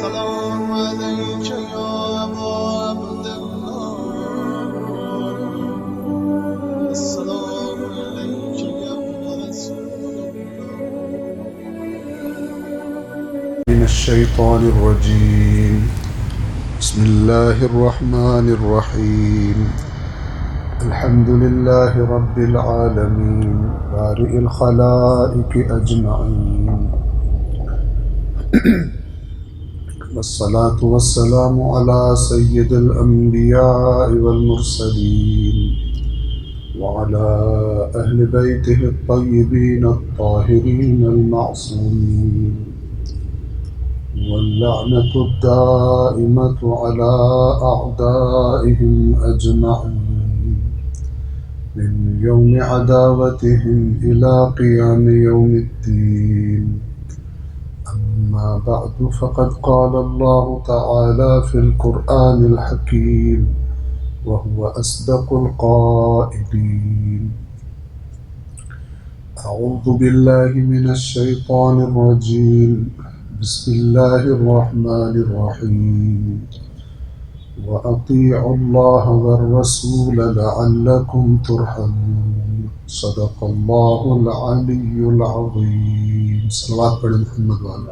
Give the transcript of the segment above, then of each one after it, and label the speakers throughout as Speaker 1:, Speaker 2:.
Speaker 1: السلام عليك يا أبا عبد الله. السلام عليك يا ابن رسول الله. من الشيطان الرجيم. بسم الله الرحمن الرحيم. الحمد لله رب العالمين بارئ الخلائق أجمعين، والصلاة والسلام على سيد الأنبياء والمرسلين وعلى أهل بيته الطيبين الطاهرين المعصومين، واللعنة الدائمة على أعدائهم أجمعين من يوم عداوتهم إلى قيام يوم الدين. أما بعد، فقد قال الله تعالى في القرآن الحكيم وهو أصدق القائلين: أعوذ بالله من الشيطان الرجيم. بسم الله الرحمن الرحيم. وأطيعوا الله والرسول لعلكم ترحمون. صدق الله العلي العظيم. صلوات پڑھیں محمد والے.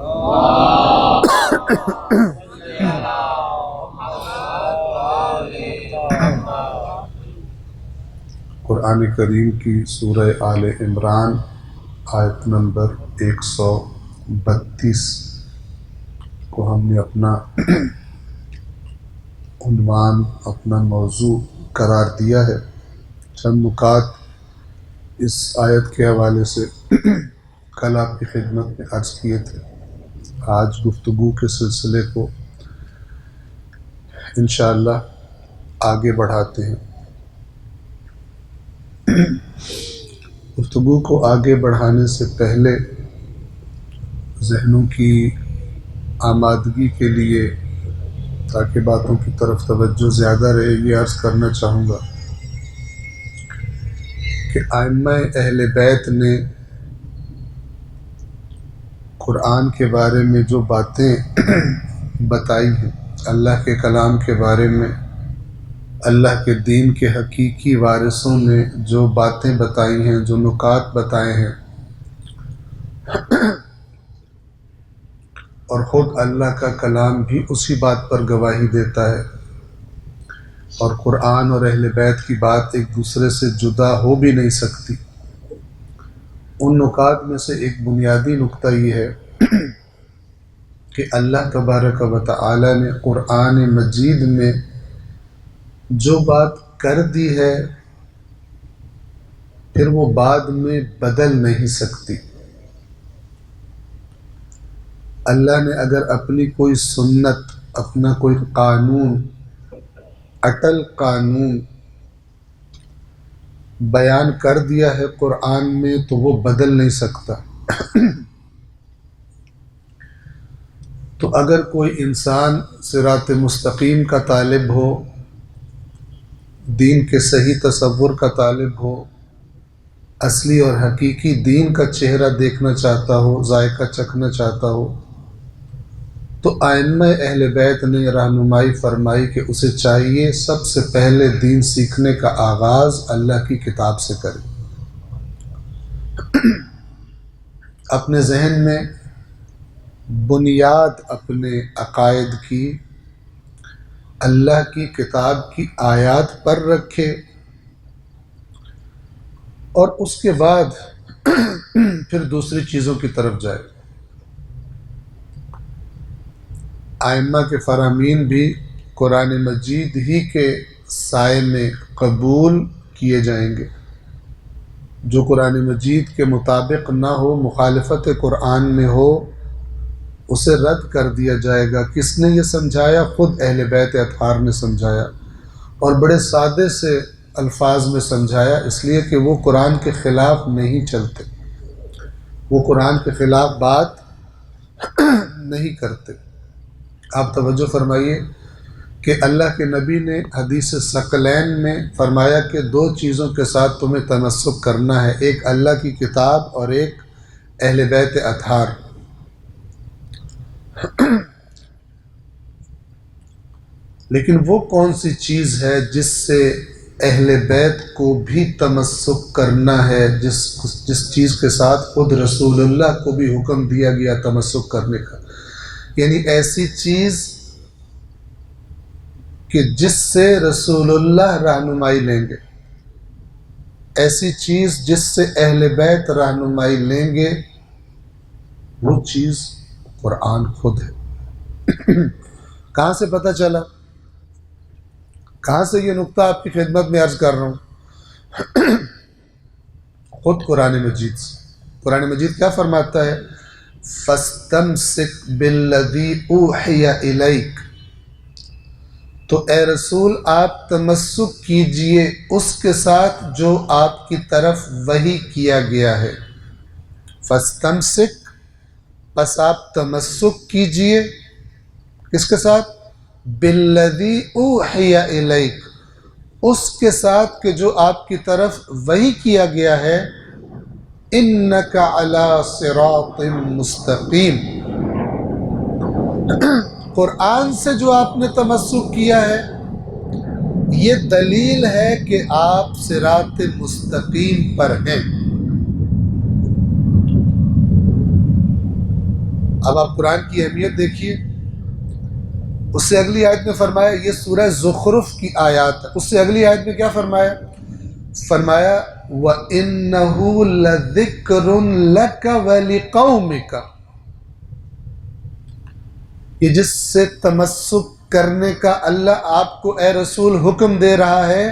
Speaker 1: قرآن کریم کی سورہ آل عمران آیت نمبر 132 کو ہم نے اپنا عنوان، اپنا موضوع قرار دیا ہے. چند نکات اس آیت کے حوالے سے کل آپ کی خدمت میں عرض کیے تھے. آج گفتگو کے سلسلے کو انشاءاللہ آگے بڑھاتے ہیں. گفتگو کو آگے بڑھانے سے پہلے ذہنوں کی آمادگی کے لیے، تاکہ باتوں کی طرف توجہ زیادہ رہے، یہ عرض کرنا چاہوں گا کہ ائمہ اہل بیت نے قرآن کے بارے میں جو باتیں بتائی ہیں، اللہ کے کلام کے بارے میں، اللہ کے دین کے حقیقی وارثوں نے جو باتیں بتائی ہیں، جو نکات بتائے ہیں، اور خود اللہ کا کلام بھی اسی بات پر گواہی دیتا ہے، اور قرآن اور اہل بیت کی بات ایک دوسرے سے جدا ہو بھی نہیں سکتی. ان نکات میں سے ایک بنیادی نقطہ یہ ہے کہ اللہ تبارک و تعالی نے قرآن مجید میں جو بات کر دی ہے پھر وہ بعد میں بدل نہیں سکتی. اللہ نے اگر اپنی کوئی سنت، اپنا کوئی قانون، اٹل قانون بیان کر دیا ہے قرآن میں تو وہ بدل نہیں سکتا. تو اگر کوئی انسان صراط مستقیم کا طالب ہو، دین کے صحیح تصور کا طالب ہو، اصلی اور حقیقی دین کا چہرہ دیکھنا چاہتا ہو، ذائقہ چکھنا چاہتا ہو، تو ائمہ اہل بیت نے رہنمائی فرمائی کہ اسے چاہیے سب سے پہلے دین سیکھنے کا آغاز اللہ کی کتاب سے کرے. اپنے ذہن میں بنیاد اپنے عقائد کی اللہ کی کتاب کی آیات پر رکھے، اور اس کے بعد پھر دوسری چیزوں کی طرف جائے. ائمہ کے فرامین بھی قرآن مجید ہی کے سائے میں قبول کیے جائیں گے. جو قرآن مجید کے مطابق نہ ہو، مخالفت قرآن میں ہو، اسے رد کر دیا جائے گا. کس نے یہ سمجھایا؟ خود اہل بیت اطہار نے سمجھایا، اور بڑے سادے سے الفاظ میں سمجھایا، اس لیے کہ وہ قرآن کے خلاف نہیں چلتے، وہ قرآن کے خلاف بات نہیں کرتے. آپ توجہ فرمائیے کہ اللہ کے نبی نے حدیث ثقلین میں فرمایا کہ دو چیزوں کے ساتھ تمہیں تمسک کرنا ہے، ایک اللہ کی کتاب اور ایک اہل بیت اطہار. لیکن وہ کون سی چیز ہے جس سے اہل بیت کو بھی تمسک کرنا ہے، جس چیز کے ساتھ خود رسول اللہ کو بھی حکم دیا گیا تمسک کرنے کا، یعنی ایسی چیز کہ جس سے رسول اللہ رہنمائی لیں گے، ایسی چیز جس سے اہل بیت رہنمائی لیں گے، وہ چیز قرآن خود ہے۔ کہاں سے پتہ چلا؟ کہاں سے یہ نقطہ آپ کی خدمت میں عرض کر رہا ہوں؟ خود قرآن مجید سے۔ قرآن مجید کیا فرماتا ہے؟ فَاسْتَمْسِكْ بِالَّذِي أُوحِيَ إِلَيْكَ، تو اے رسول آپ تمسک کیجئے اس کے ساتھ جو آپ کی طرف وحی کیا گیا ہے۔ فَاسْتَمْسِكْ، بس آپ تمسک کیجئے کس کے ساتھ؟ بِالَّذِي أُوحِيَ إِلَيْكَ، اس کے ساتھ کہ جو آپ کی طرف وحی کیا گیا ہے۔ إِنَّكَ عَلَى صِرَاطٍ مُسْتَقِيمٍ، قرآن سے جو آپ نے تمسک کیا ہے یہ دلیل ہے کہ آپ صراط مستقیم پر ہیں۔ اب آپ قرآن کی اہمیت دیکھیے، اس سے اگلی آیت میں فرمایا، یہ سورہ زخرف کی آیات ہے، اس سے اگلی آیت میں کیا فرمایا؟ فرمایا وَإِنَّهُ لَذِكْرٌ لَكَ وَلِقَوْمِكَ، یہ جس سے تمسک کرنے کا اللہ آپ کو اے رسول حکم دے رہا ہے،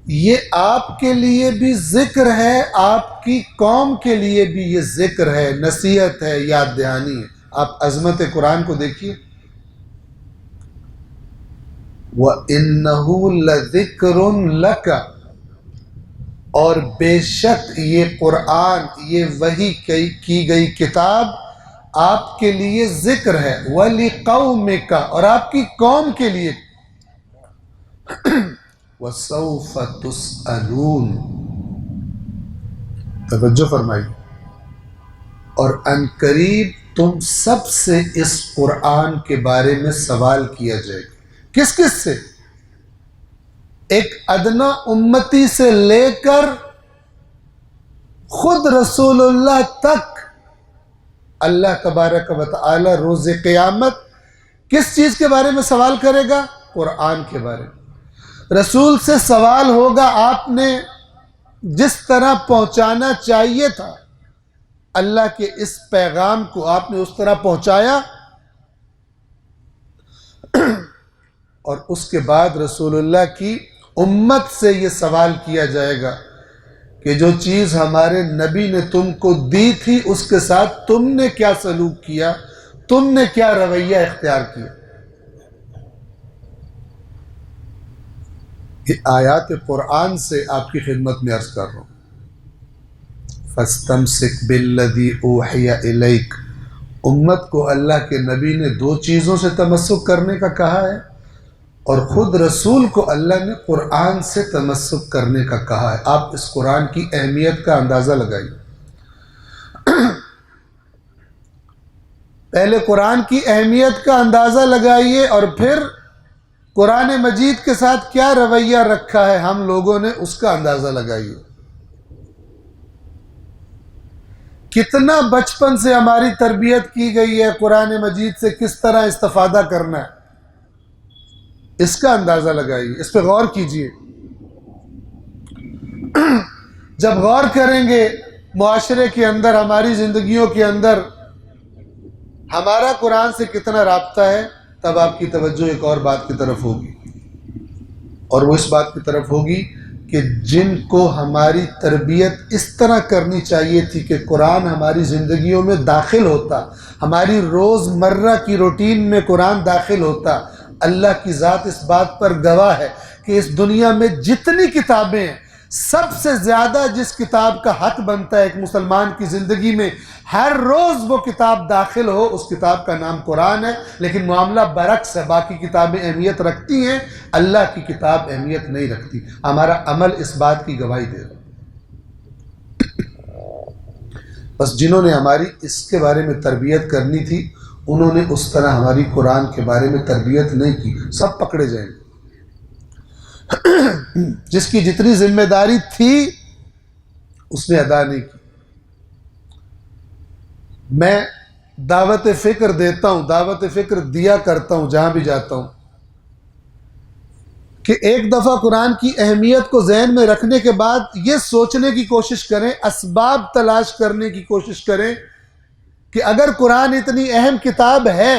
Speaker 1: یہ آپ کے لیے بھی ذکر ہے، آپ کی قوم کے لیے بھی یہ ذکر ہے، نصیحت ہے، یاد دہانی ہے۔ آپ عظمت قرآن کو دیکھیے، وَإِنَّهُ لَذِكْرٌ لَكَ، اور بے شک یہ قرآن، یہ وحی کی گئی کتاب آپ کے لیے ذکر ہے، وَلِقَوْمِكَ، اور آپ کی قوم کے لیے، وَسَوْفَ تُسْأَلُونَ، توجہ فرمائی، اور ان قریب تم سب سے اس قرآن کے بارے میں سوال کیا جائے گا۔ کس کس سے؟ ایک ادنا امتی سے لے کر خود رسول اللہ تک، اللہ تبارک و تعالی روز قیامت کس چیز کے بارے میں سوال کرے گا؟ قرآن کے بارے میں۔ رسول سے سوال ہوگا آپ نے جس طرح پہنچانا چاہیے تھا اللہ کے اس پیغام کو، آپ نے اس طرح پہنچایا؟ اور اس کے بعد رسول اللہ کی امت سے یہ سوال کیا جائے گا کہ جو چیز ہمارے نبی نے تم کو دی تھی اس کے ساتھ تم نے کیا سلوک کیا، تم نے کیا رویہ اختیار کیا۔ یہ آیات قرآن سے آپ کی خدمت میں عرض کر رہا ہوں۔ فَاسْتَمْسِكْ بِالَّذِي أُوحِيَ إِلَيْكَ، امت کو اللہ کے نبی نے دو چیزوں سے تمسک کرنے کا کہا ہے، اور خود رسول کو اللہ نے قرآن سے تمسک کرنے کا کہا ہے۔ آپ اس قرآن کی اہمیت کا اندازہ لگائیے۔ پہلے قرآن کی اہمیت کا اندازہ لگائیے اور پھر قرآن مجید کے ساتھ کیا رویہ رکھا ہے ہم لوگوں نے، اس کا اندازہ لگائیے۔ کتنا بچپن سے ہماری تربیت کی گئی ہے قرآن مجید سے کس طرح استفادہ کرنا ہے، اس کا اندازہ لگائیے، اس پہ غور کیجئے۔ جب غور کریں گے معاشرے کے اندر، ہماری زندگیوں کے اندر ہمارا قرآن سے کتنا رابطہ ہے، تب آپ کی توجہ ایک اور بات کی طرف ہوگی، اور وہ اس بات کی طرف ہوگی کہ جن کو ہماری تربیت اس طرح کرنی چاہیے تھی کہ قرآن ہماری زندگیوں میں داخل ہوتا، ہماری روز مرہ کی روٹین میں قرآن داخل ہوتا، اللہ کی ذات اس بات پر گواہ ہے کہ اس دنیا میں جتنی کتابیں ہیں، سب سے زیادہ جس کتاب کا حق بنتا ہے ایک مسلمان کی زندگی میں، ہر روز وہ کتاب داخل ہو، اس کتاب کا نام قرآن ہے۔ لیکن معاملہ برعکس ہے، باقی کتابیں اہمیت رکھتی ہیں، اللہ کی کتاب اہمیت نہیں رکھتی۔ ہمارا عمل اس بات کی گواہی دے رہا ہے۔ بس جنہوں نے ہماری اس کے بارے میں تربیت کرنی تھی انہوں نے اس طرح ہماری قرآن کے بارے میں تربیت نہیں کی، سب پکڑے جائیں گے۔ جس کی جتنی ذمہ داری تھی اس نے ادا نہیں کی۔ میں دعوت فکر دیتا ہوں، دعوت فکر دیا کرتا ہوں جہاں بھی جاتا ہوں، کہ ایک دفعہ قرآن کی اہمیت کو ذہن میں رکھنے کے بعد یہ سوچنے کی کوشش کریں، اسباب تلاش کرنے کی کوشش کریں کہ اگر قرآن اتنی اہم کتاب ہے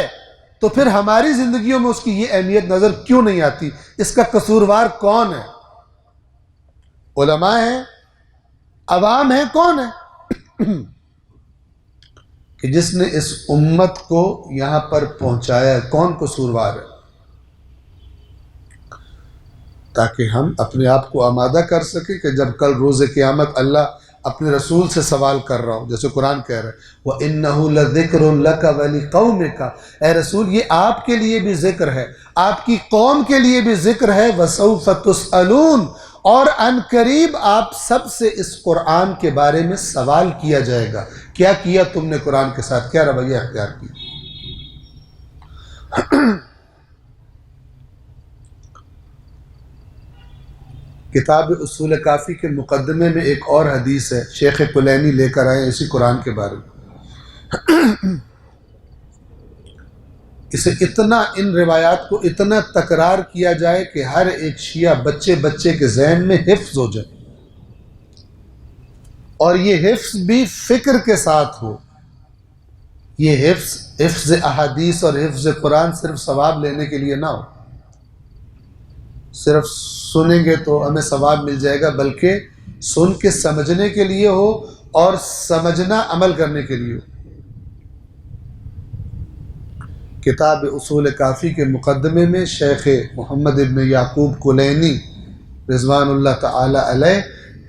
Speaker 1: تو پھر ہماری زندگیوں میں اس کی یہ اہمیت نظر کیوں نہیں آتی؟ اس کا قصوروار کون ہے؟ علماء ہیں؟ عوام ہیں؟ کون ہے کہ جس نے اس امت کو یہاں پر پہنچایا ہے؟ کون قصوروار ہے؟ تاکہ ہم اپنے آپ کو آمادہ کر سکیں کہ جب کل روز قیامت اللہ اپنے رسول سے سوال کر رہا ہوں، جیسے قرآن کہہ رہا ہے وَإِنَّهُ لَذِكْرٌ لَكَ وَلِقَوْمِكَ، اے رسول یہ آپ کے لیے بھی ذکر ہے، آپ کی قوم کے لیے بھی ذکر ہے، وَسَوْفَ تُسْأَلُونَ، اور ان قریب آپ سب سے اس قرآن کے بارے میں سوال کیا جائے گا، کیا کیا تم نے قرآن کے ساتھ، کیا رویہ اختیار کیا۔ کتاب اصول کافی کے مقدمے میں ایک اور حدیث ہے، شیخ کلینی لے کر آئے اسی قرآن کے بارے میں۔ اسے اتنا، ان روایات کو اتنا تکرار کیا جائے کہ ہر ایک شیعہ بچے بچے کے ذہن میں حفظ ہو جائے، اور یہ حفظ بھی فکر کے ساتھ ہو۔ یہ حفظ احادیث اور حفظ قرآن صرف ثواب لینے کے لیے نہ ہو، صرف سنیں گے تو ہمیں ثواب مل جائے گا، بلکہ سن کے سمجھنے کے لیے ہو اور سمجھنا عمل کرنے کے لیے ہو۔ کتاب اصول کافی کے مقدمے میں شیخ محمد ابن یعقوب کلینی رضوان اللہ تعالی علیہ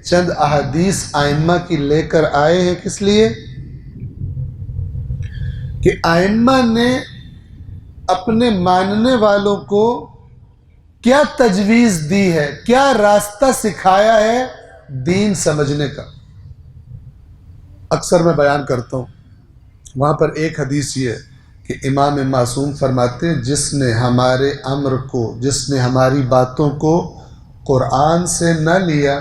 Speaker 1: چند احادیث ائمہ کی لے کر آئے ہیں، کس لیے؟ کہ ائمہ نے اپنے ماننے والوں کو کیا تجویز دی ہے، کیا راستہ سکھایا ہے دین سمجھنے کا۔ اکثر میں بیان کرتا ہوں، وہاں پر ایک حدیث یہ ہے کہ امام معصوم فرماتے ہیں جس نے ہمارے امر کو، جس نے ہماری باتوں کو قرآن سے نہ لیا،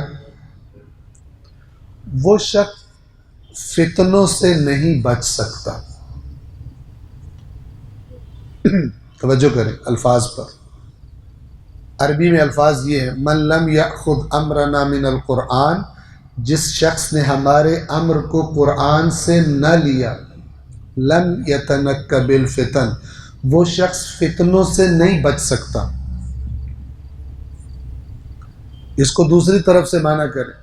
Speaker 1: وہ شخص فتنوں سے نہیں بچ سکتا۔ توجہ کریں الفاظ پر، عربی میں الفاظ یہ ہیں من لم یأخذ امرنا من القرآن، جس شخص نے ہمارے امر کو قرآن سے نہ لیا، لم یتنکب الفتن، وہ شخص فتنوں سے نہیں بچ سکتا۔ اس کو دوسری طرف سے معنی کریں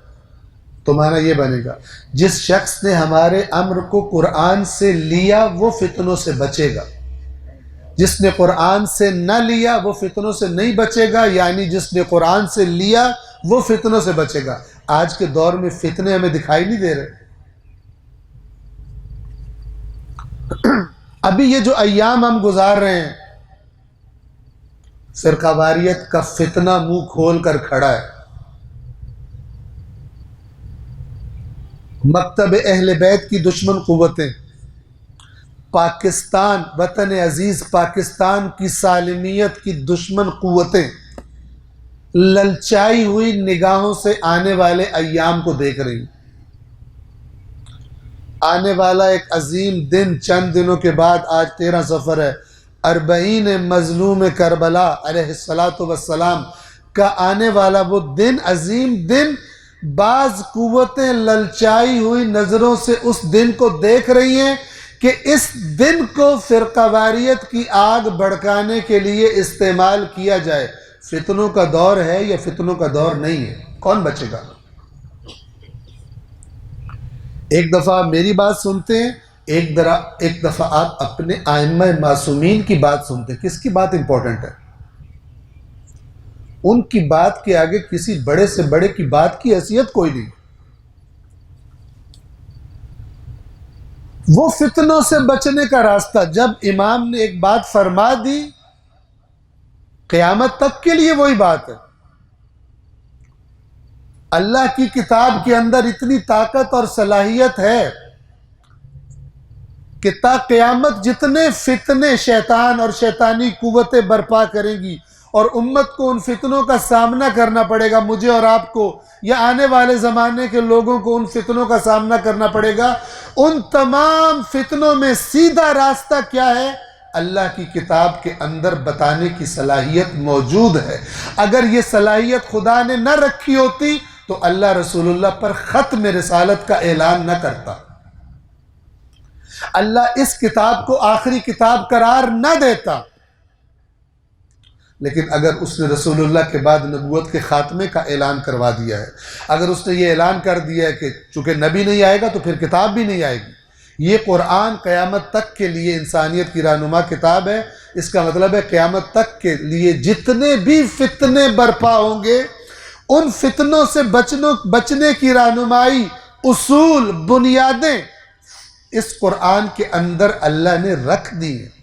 Speaker 1: تو معنی یہ بنے گا جس شخص نے ہمارے امر کو قرآن سے لیا وہ فتنوں سے بچے گا، جس نے قرآن سے نہ لیا وہ فتنوں سے نہیں بچے گا، یعنی جس نے قرآن سے لیا وہ فتنوں سے بچے گا۔ آج کے دور میں فتنے ہمیں دکھائی نہیں دے رہے۔ ابھی یہ جو ایام ہم گزار رہے ہیں، فرقہ واریت کا فتنہ منہ کھول کر کھڑا ہے۔ مکتب اہل بیت کی دشمن قوتیں، پاکستان، وطن عزیز پاکستان کی سالمیت کی دشمن قوتیں للچائی ہوئی نگاہوں سے آنے والے ایام کو دیکھ رہی ہیں۔ آنے والا ایک عظیم دن چند دنوں کے بعد، آج 13 صفر ہے، 40 مظلوم کربلا علیہ السلام کا آنے والا وہ دن، عظیم دن، بعض قوتیں للچائی ہوئی نظروں سے اس دن کو دیکھ رہی ہیں کہ اس دن کو فرقہ واریت کی آگ بھڑکانے کے لیے استعمال کیا جائے۔ فتنوں کا دور ہے یا فتنوں کا دور نہیں ہے؟ کون بچے گا؟ ایک دفعہ میری بات سنتے ہیں، ایک دفعہ آپ اپنے ائمہ معصومین کی بات سنتے ہیں۔ کس کی بات امپورٹنٹ ہے؟ ان کی بات کے آگے کسی بڑے سے بڑے کی بات کی حیثیت کوئی نہیں۔ وہ فتنوں سے بچنے کا راستہ، جب امام نے ایک بات فرما دی، قیامت تک کے لیے وہی بات ہے۔ اللہ کی کتاب کے اندر اتنی طاقت اور صلاحیت ہے کہ تا قیامت جتنے فتنے شیطان اور شیطانی قوتیں برپا کریں گی اور امت کو ان فتنوں کا سامنا کرنا پڑے گا، مجھے اور آپ کو یا آنے والے زمانے کے لوگوں کو ان فتنوں کا سامنا کرنا پڑے گا، ان تمام فتنوں میں سیدھا راستہ کیا ہے؟ اللہ کی کتاب کے اندر بتانے کی صلاحیت موجود ہے۔ اگر یہ صلاحیت خدا نے نہ رکھی ہوتی تو اللہ رسول اللہ پر ختم رسالت کا اعلان نہ کرتا، اللہ اس کتاب کو آخری کتاب قرار نہ دیتا۔ لیکن اگر اس نے رسول اللہ کے بعد نبوت کے خاتمے کا اعلان کروا دیا ہے، اگر اس نے یہ اعلان کر دیا ہے کہ چونکہ نبی نہیں آئے گا تو پھر کتاب بھی نہیں آئے گی، یہ قرآن قیامت تک کے لیے انسانیت کی رہنما کتاب ہے، اس کا مطلب ہے قیامت تک کے لیے جتنے بھی فتنے برپا ہوں گے ان فتنوں سے بچنے کی رہنمائی، اصول، بنیادیں اس قرآن کے اندر اللہ نے رکھ دی ہیں۔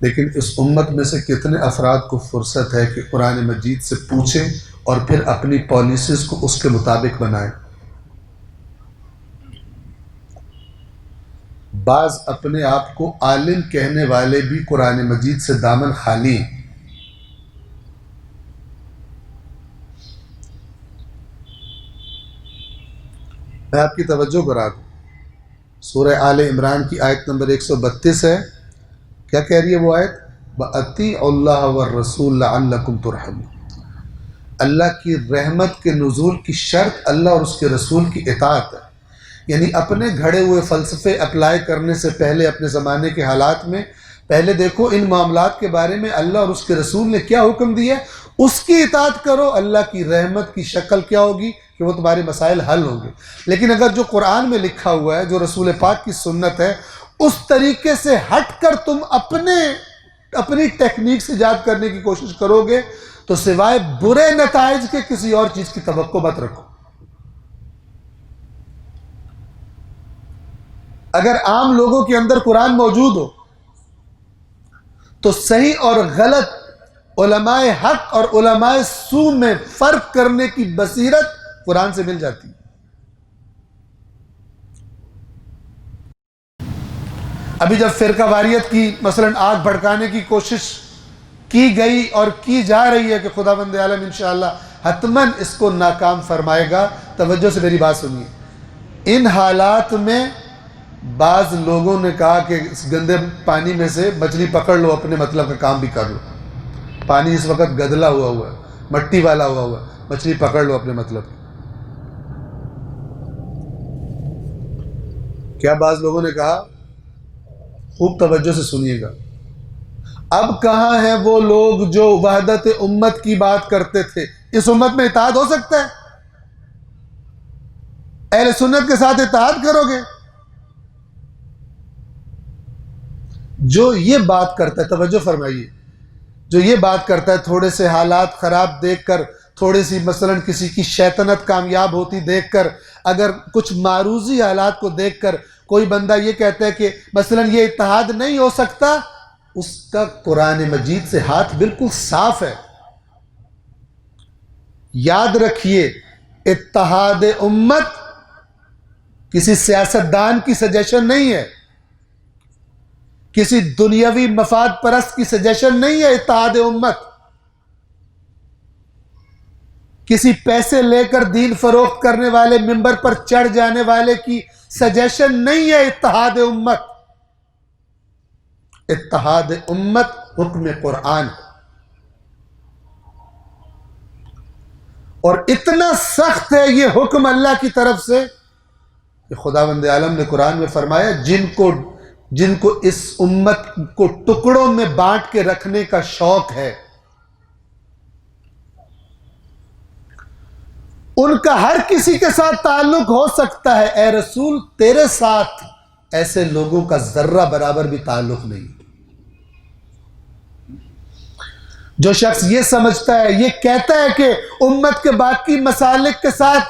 Speaker 1: لیکن اس امت میں سے کتنے افراد کو فرصت ہے کہ قرآن مجید سے پوچھیں اور پھر اپنی پالیسیز کو اس کے مطابق بنائیں؟ بعض اپنے آپ کو عالم کہنے والے بھی قرآن مجید سے دامن خالی ہیں۔ میں آپ کی توجہ کرا دوں، سورہ آل عمران کی آیت نمبر 132 ہے، کیا کہہ رہی ہے وہ آیت؟ وَأَطِیعُوا اللَّهَ وَالرَّسُولَ لَعَلَّکُمْ تُرْحَمُونَ۔ اللہ کی رحمت کے نزول کی شرط اللہ اور اس کے رسول کی اطاعت ہے، یعنی اپنے گھڑے ہوئے فلسفے اپلائی کرنے سے پہلے اپنے زمانے کے حالات میں پہلے دیکھو ان معاملات کے بارے میں اللہ اور اس کے رسول نے کیا حکم دیا ہے، اس کی اطاعت کرو، اللہ کی رحمت کی شکل کیا ہوگی کہ وہ تمہارے مسائل حل ہوں گے۔ لیکن اگر جو قرآن میں لکھا ہوا ہے، جو رسول پاک کی سنت ہے، اس طریقے سے ہٹ کر تم اپنی ٹیکنیک سے ایجاد کرنے کی کوشش کرو گے تو سوائے برے نتائج کے کسی اور چیز کی توقع مت رکھو۔ اگر عام لوگوں کے اندر قرآن موجود ہو تو صحیح اور غلط، علماء حق اور علماء سو میں فرق کرنے کی بصیرت قرآن سے مل جاتی ہے۔ ابھی جب فرقہ واریت کی مثلا آگ بھڑکانے کی کوشش کی گئی اور کی جا رہی ہے کہ خداوند عالم انشاءاللہ حتماً اس کو ناکام فرمائے گا، توجہ سے میری بات سنیے۔ ان حالات میں بعض لوگوں نے کہا کہ اس گندے پانی میں سے مچھلی پکڑ لو، اپنے مطلب کا کام بھی کر لو۔ پانی اس وقت گدلا ہوا ہے، مٹی والا ہوا ہے، مچھلی پکڑ لو اپنے مطلب کی۔ کیا بعض لوگوں نے کہا؟ خوب توجہ سے سنیے گا، اب کہاں ہیں وہ لوگ جو وحدت امت کی بات کرتے تھے؟ اس امت میں اتحاد ہو سکتا ہے؟ اہل سنت کے ساتھ اتحاد کرو گے؟ جو یہ بات کرتا ہے، توجہ فرمائیے، جو یہ بات کرتا ہے تھوڑے سے حالات خراب دیکھ کر، تھوڑی سی مثلا کسی کی شیطنت کامیاب ہوتی دیکھ کر، اگر کچھ معروضی حالات کو دیکھ کر کوئی بندہ یہ کہتا ہے کہ مثلا یہ اتحاد نہیں ہو سکتا، اس کا قرآن مجید سے ہاتھ بالکل صاف ہے۔ یاد رکھیے، اتحاد امت کسی سیاستدان کی سجیشن نہیں ہے، کسی دنیاوی مفاد پرست کی سجیشن نہیں ہے۔ اتحاد امت کسی پیسے لے کر دین فروخت کرنے والے، ممبر پر چڑھ جانے والے کی سجیشن نہیں ہے۔ اتحاد امت، اتحاد امت حکم قرآن ہے، اور اتنا سخت ہے یہ حکم اللہ کی طرف سے کہ خداوند عالم نے قرآن میں فرمایا جن کو اس امت کو ٹکڑوں میں بانٹ کے رکھنے کا شوق ہے، ان کا ہر کسی کے ساتھ تعلق ہو سکتا ہے، اے رسول تیرے ساتھ ایسے لوگوں کا ذرہ برابر بھی تعلق نہیں۔ جو شخص یہ سمجھتا ہے، یہ کہتا ہے کہ امت کے باقی مسالک کے ساتھ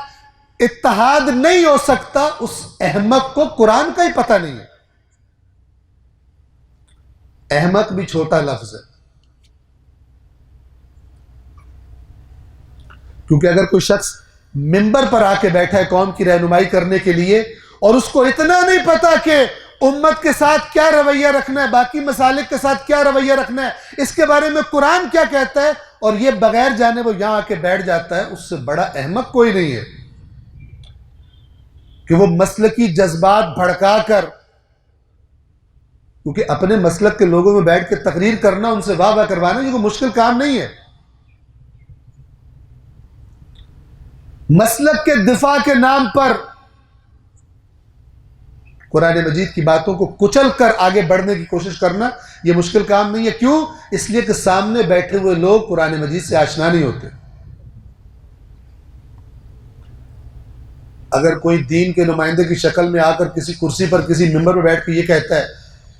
Speaker 1: اتحاد نہیں ہو سکتا، اس احمق کو قرآن کا ہی پتہ نہیں ہے۔ احمق بھی چھوٹا لفظ ہے، کیونکہ اگر کوئی شخص ممبر پر آ کے بیٹھا ہے قوم کی رہنمائی کرنے کے لیے، اور اس کو اتنا نہیں پتا کہ امت کے ساتھ کیا رویہ رکھنا ہے، باقی مسالک کے ساتھ کیا رویہ رکھنا ہے، اس کے بارے میں قرآن کیا کہتا ہے، اور یہ بغیر جانے وہ یہاں آ کے بیٹھ جاتا ہے، اس سے بڑا احمق کوئی نہیں ہے کہ وہ مسلکی جذبات بھڑکا کر، کیونکہ اپنے مسلک کے لوگوں میں بیٹھ کے تقریر کرنا، ان سے واہ واہ کروانا، یہ کوئی مشکل کام نہیں ہے۔ مسلک کے دفاع کے نام پر قرآن مجید کی باتوں کو کچل کر آگے بڑھنے کی کوشش کرنا یہ مشکل کام نہیں ہے۔ کیوں؟ اس لیے کہ سامنے بیٹھے ہوئے لوگ قرآن مجید سے آشنا نہیں ہوتے۔ اگر کوئی دین کے نمائندے کی شکل میں آ کر کسی کرسی پر کسی ممبر پر بیٹھ کے یہ کہتا ہے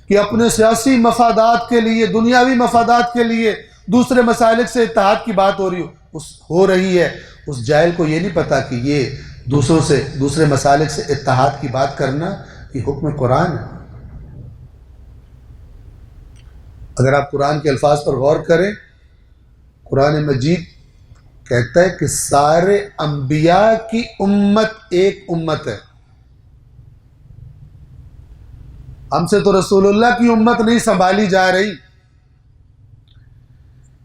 Speaker 1: کہ اپنے سیاسی مفادات کے لیے، دنیاوی مفادات کے لیے دوسرے مسالک سے اتحاد کی بات ہو رہی ہے، اس جاہل کو یہ نہیں پتا کہ یہ دوسروں سے، دوسرے مسالک سے اتحاد کی بات کرنا یہ حکم قرآن ہے۔ اگر آپ قرآن کے الفاظ پر غور کریں، قرآن مجید کہتا ہے کہ سارے انبیاء کی امت ایک امت ہے۔ ہم سے تو رسول اللہ کی امت نہیں سنبھالی جا رہی،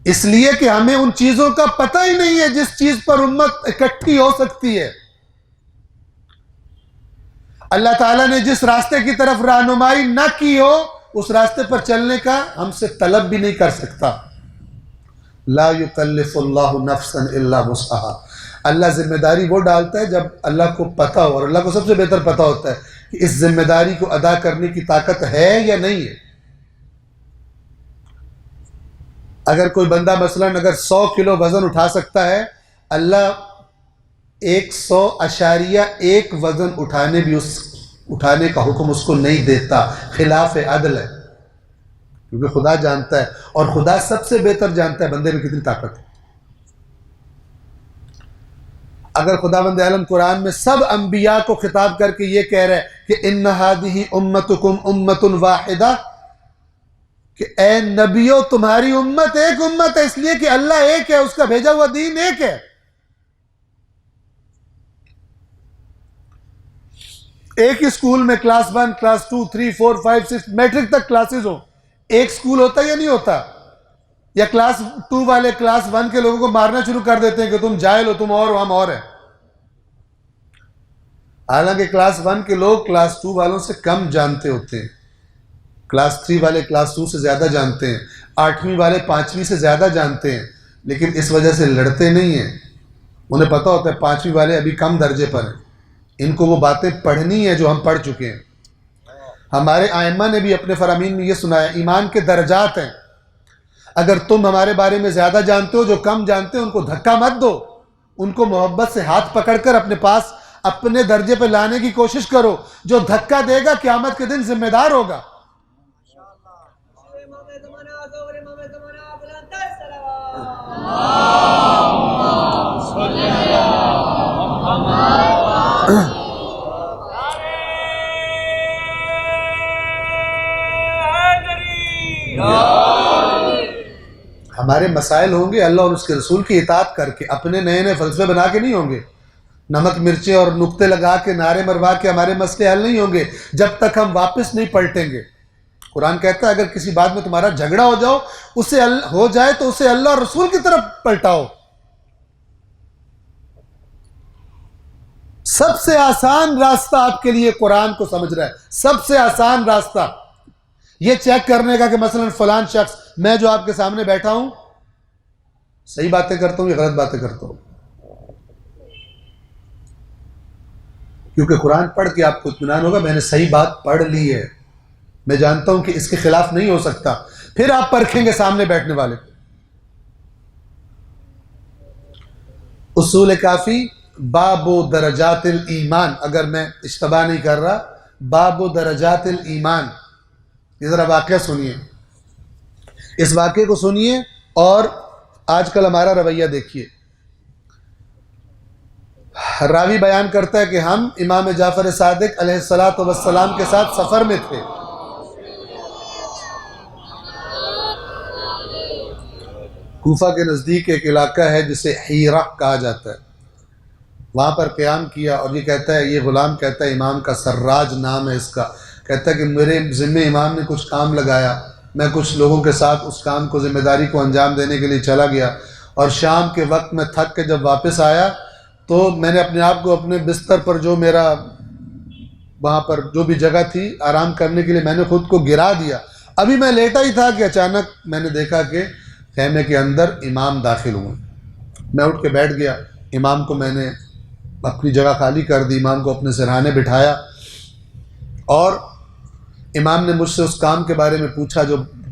Speaker 1: اس لیے کہ ہمیں ان چیزوں کا پتہ ہی نہیں ہے جس چیز پر امت اکٹھی ہو سکتی ہے۔ اللہ تعالیٰ نے جس راستے کی طرف رہنمائی نہ کی ہو، اس راستے پر چلنے کا ہم سے طلب بھی نہیں کر سکتا۔ لا یکلف اللہ نفسا الا وسعها، اللہ ذمہ داری وہ ڈالتا ہے جب اللہ کو پتہ ہو، اور اللہ کو سب سے بہتر پتہ ہوتا ہے کہ اس ذمہ داری کو ادا کرنے کی طاقت ہے یا نہیں ہے۔ اگر کوئی بندہ مثلاً اگر 100 کلو وزن اٹھا سکتا ہے، اللہ 100.1 وزن اٹھانے کا حکم اس کو نہیں دیتا، خلاف عدل ہے، کیونکہ خدا جانتا ہے، اور خدا سب سے بہتر جانتا ہے بندے میں کتنی طاقت ہے۔ اگر خداوند عالم قرآن میں سب انبیاء کو خطاب کر کے یہ کہہ رہا ہے کہ ان ہذہ امتکم امۃ واحدہ، کہ اے نبیوں تمہاری امت ایک امت ہے، اس لیے کہ اللہ ایک ہے، اس کا بھیجا ہوا دین ایک ہے۔ ایک ہی اسکول میں کلاس 1 کلاس 2 3 4 5 6 میٹرک تک کلاسز ہوں، ایک اسکول ہوتا یا نہیں ہوتا؟ یا کلاس 2 والے کلاس 1 کے لوگوں کو مارنا شروع کر دیتے ہیں کہ تم جاہل ہو، تم اور ہم اور ہیں، حالانکہ کلاس 1 کے لوگ کلاس 2 والوں سے کم جانتے ہوتے ہیں، کلاس 3 والے کلاس 2 سے زیادہ جانتے ہیں، 8ویں والے 5ویں سے زیادہ جانتے ہیں، لیکن اس وجہ سے لڑتے نہیں ہیں۔ انہیں پتہ ہوتا ہے 5ویں والے ابھی کم درجے پر ہیں، ان کو وہ باتیں پڑھنی ہیں جو ہم پڑھ چکے ہیں۔ ہمارے ائمہ نے بھی اپنے فرامین میں یہ سنایا، ایمان کے درجات ہیں، اگر تم ہمارے بارے میں زیادہ جانتے ہو، جو کم جانتے ہیں ان کو دھکا مت دو، ان کو محبت سے ہاتھ پکڑ کر اپنے پاس اپنے درجے پہ لانے کی کوشش کرو، جو دھکا دے گا قیامت کے دن ذمہ دار ہوگا۔ ہمارے مسائل ہوں گے اللہ اور اس کے رسول کی اطاعت کر کے، اپنے نئے نئے فلسفے بنا کے نہیں ہوں گے، نمک مرچیں اور نقطے لگا کے نعرے مروا کے ہمارے مسئلے حل نہیں ہوں گے جب تک ہم واپس نہیں پلٹیں گے۔ قرآن کہتا ہے اگر کسی بات میں تمہارا جھگڑا ہو جائے تو اسے اللہ اور رسول کی طرف پلٹاؤ۔ سب سے آسان راستہ آپ کے لیے قرآن کو سمجھ رہا ہے، سب سے آسان راستہ یہ چیک کرنے کا کہ مثلا فلان شخص، میں جو آپ کے سامنے بیٹھا ہوں صحیح باتیں کرتا ہوں یا غلط باتیں کرتا ہوں، کیونکہ قرآن پڑھ کے آپ کو اطمینان ہوگا میں نے صحیح بات پڑھ لی ہے، میں جانتا ہوں کہ اس کے خلاف نہیں ہو سکتا، پھر آپ پرکھیں گے سامنے بیٹھنے والے۔ اصول کافی باب درجات الایمان، اگر میں اشتباہ نہیں کر رہا، باب درجات الایمان، یہ ذرا واقعہ سنیے، اس واقعے کو سنیے اور آج کل ہمارا رویہ دیکھیے۔ راوی بیان کرتا ہے کہ ہم امام جعفر صادق علیہ السلام کے ساتھ سفر میں تھے، کوفہ کے نزدیک ایک علاقہ ہے جسے حیرہ کہا جاتا ہے، وہاں پر قیام کیا، اور یہ کہتا ہے، یہ غلام کہتا ہے امام کا، سراج نام ہے اس کا، کہتا ہے کہ میرے ذمے امام نے کچھ کام لگایا، میں کچھ لوگوں کے ساتھ اس کام کو، ذمہ داری کو انجام دینے کے لیے چلا گیا، اور شام کے وقت میں تھک کے جب واپس آیا تو میں نے اپنے آپ کو اپنے بستر پر، جو میرا وہاں پر جو بھی جگہ تھی آرام کرنے کے لیے، میں نے خود کو گرا دیا، ابھی میں لیٹا ہی تھا کہ اچانک میں نے دیکھا کہ خیمے کے اندر امام داخل ہوئے۔ میں اٹھ کے بیٹھ گیا، امام کو میں نے اپنی جگہ خالی کر دی، امام کو اپنے سرہانے بٹھایا، اور امام نے مجھ سے اس کام کے بارے میں پوچھا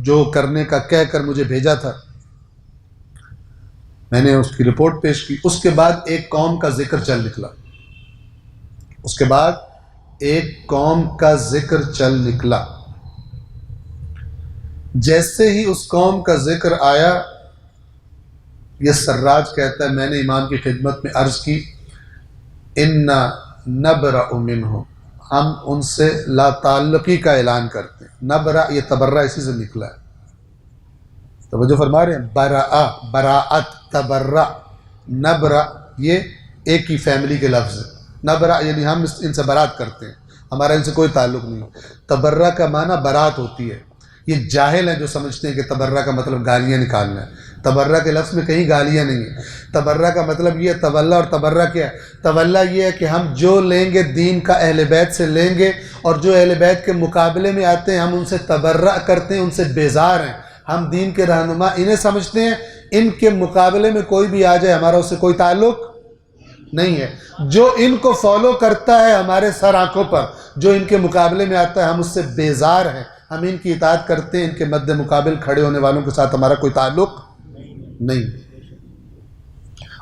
Speaker 1: جو کرنے کا کہہ کر مجھے بھیجا تھا۔ میں نے اس کی رپورٹ پیش کی۔ اس کے بعد ایک قوم کا ذکر چل نکلا، اس کے بعد ایک قوم کا ذکر چل نکلا۔ جیسے ہی اس قوم کا ذکر آیا، یہ سراج کہتا ہے میں نے امام کی خدمت میں عرض کی، اِنَّا نَبْرَأُ مِنْهُ، ہم ان سے لا تعلقی کا اعلان کرتے ہیں۔ نبرا، یہ تبرہ اسی سے نکلا ہے، توجہ فرما رہے ہیں، برا، براعت، تبرہ، نبرا، یہ ایک ہی فیملی کے لفظ ہے۔ نبرا یعنی ہم ان سے برات کرتے ہیں، ہمارا ان سے کوئی تعلق نہیں۔ تبرہ کا معنی برات ہوتی ہے۔ یہ جاہل ہیں جو سمجھتے ہیں کہ تبرہ کا مطلب گالیاں نکالنا ہے۔ تبرہ کے لفظ میں کہیں گالیاں نہیں ہیں۔ تبرہ کا مطلب یہ ہے، تولا اور تبرہ کیا ہے؟ تولا یہ ہے کہ ہم جو لیں گے دین کا اہل بیت سے لیں گے، اور جو اہل بیت کے مقابلے میں آتے ہیں ہم ان سے تبرہ کرتے ہیں، ان سے بیزار ہیں۔ ہم دین کے رہنما انہیں سمجھتے ہیں، ان کے مقابلے میں کوئی بھی آ جائے ہمارا اس سے کوئی تعلق نہیں ہے۔ جو ان کو فالو کرتا ہے ہمارے سر آنکھوں پر، جو ان کے مقابلے میں آتا ہے ہم اس سے بیزار ہیں، ہم ان کی اطاعت کرتے ہیں، ان کے مد مقابل کھڑے ہونے والوں کے ساتھ ہمارا کوئی تعلق نہیں۔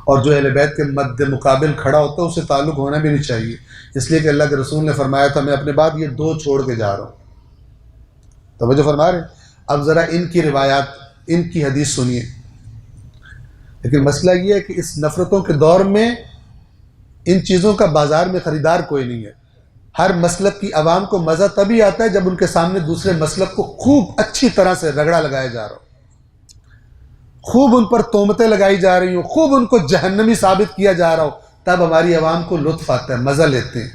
Speaker 1: اور جو اہل بیت کے مد مقابل کھڑا ہوتا ہے اس سے تعلق ہونا بھی نہیں چاہیے، اس لیے کہ اللہ کے رسول نے فرمایا تھا میں اپنے بعد یہ دو چھوڑ کے جا رہا ہوں۔ توجہ فرما رہے ہیں؟ اب ذرا ان کی روایات، ان کی حدیث سنیے۔ لیکن مسئلہ یہ ہے کہ اس نفرتوں کے دور میں ان چیزوں کا بازار میں خریدار کوئی نہیں ہے۔ ہر مسلک کی عوام کو مزہ تبھی آتا ہے جب ان کے سامنے دوسرے مسلک کو خوب اچھی طرح سے رگڑا لگایا جا رہا ہو، خوب ان پر تہمتیں لگائی جا رہی ہوں، خوب ان کو جہنمی ثابت کیا جا رہا ہو، تب ہماری عوام کو لطف آتا ہے، مزہ لیتے ہیں۔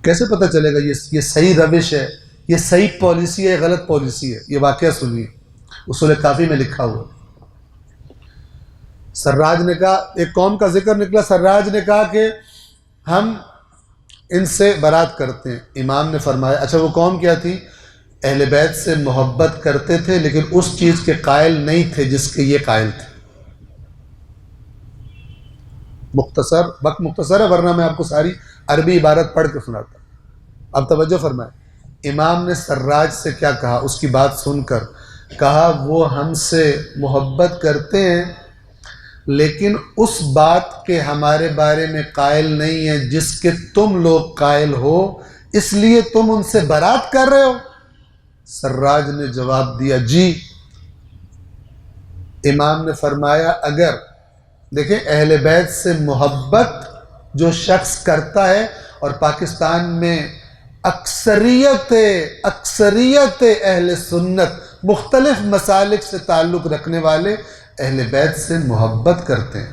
Speaker 1: کیسے پتہ چلے گا یہ صحیح روش ہے، یہ صحیح پالیسی ہے، غلط پالیسی ہے؟ یہ واقعہ سنیے، اصول کافی میں لکھا ہوا۔ سراج نے کہا، ایک قوم کا ذکر نکلا، سراج نے کہا کہ ہم ان سے برات کرتے ہیں۔ امام نے فرمایا، اچھا وہ قوم کیا تھی؟ اہل بیت سے محبت کرتے تھے لیکن اس چیز کے قائل نہیں تھے جس کے یہ قائل تھے۔ مختصر وقت مختصر ہے، ورنہ میں آپ کو ساری عربی عبارت پڑھ کے سناتا۔ اب توجہ فرمائیں، امام نے سراج سے کیا کہا؟ اس کی بات سن کر کہا وہ ہم سے محبت کرتے ہیں لیکن اس بات کے ہمارے بارے میں قائل نہیں ہیں جس کے تم لوگ قائل ہو، اس لیے تم ان سے برات کر رہے ہو۔ سراج نے جواب دیا، جی۔ امام نے فرمایا، اگر دیکھیں اہل بیت سے محبت جو شخص کرتا ہے، اور پاکستان میں اکثریت اہل سنت مختلف مسالک سے تعلق رکھنے والے اہل بیت سے محبت کرتے ہیں۔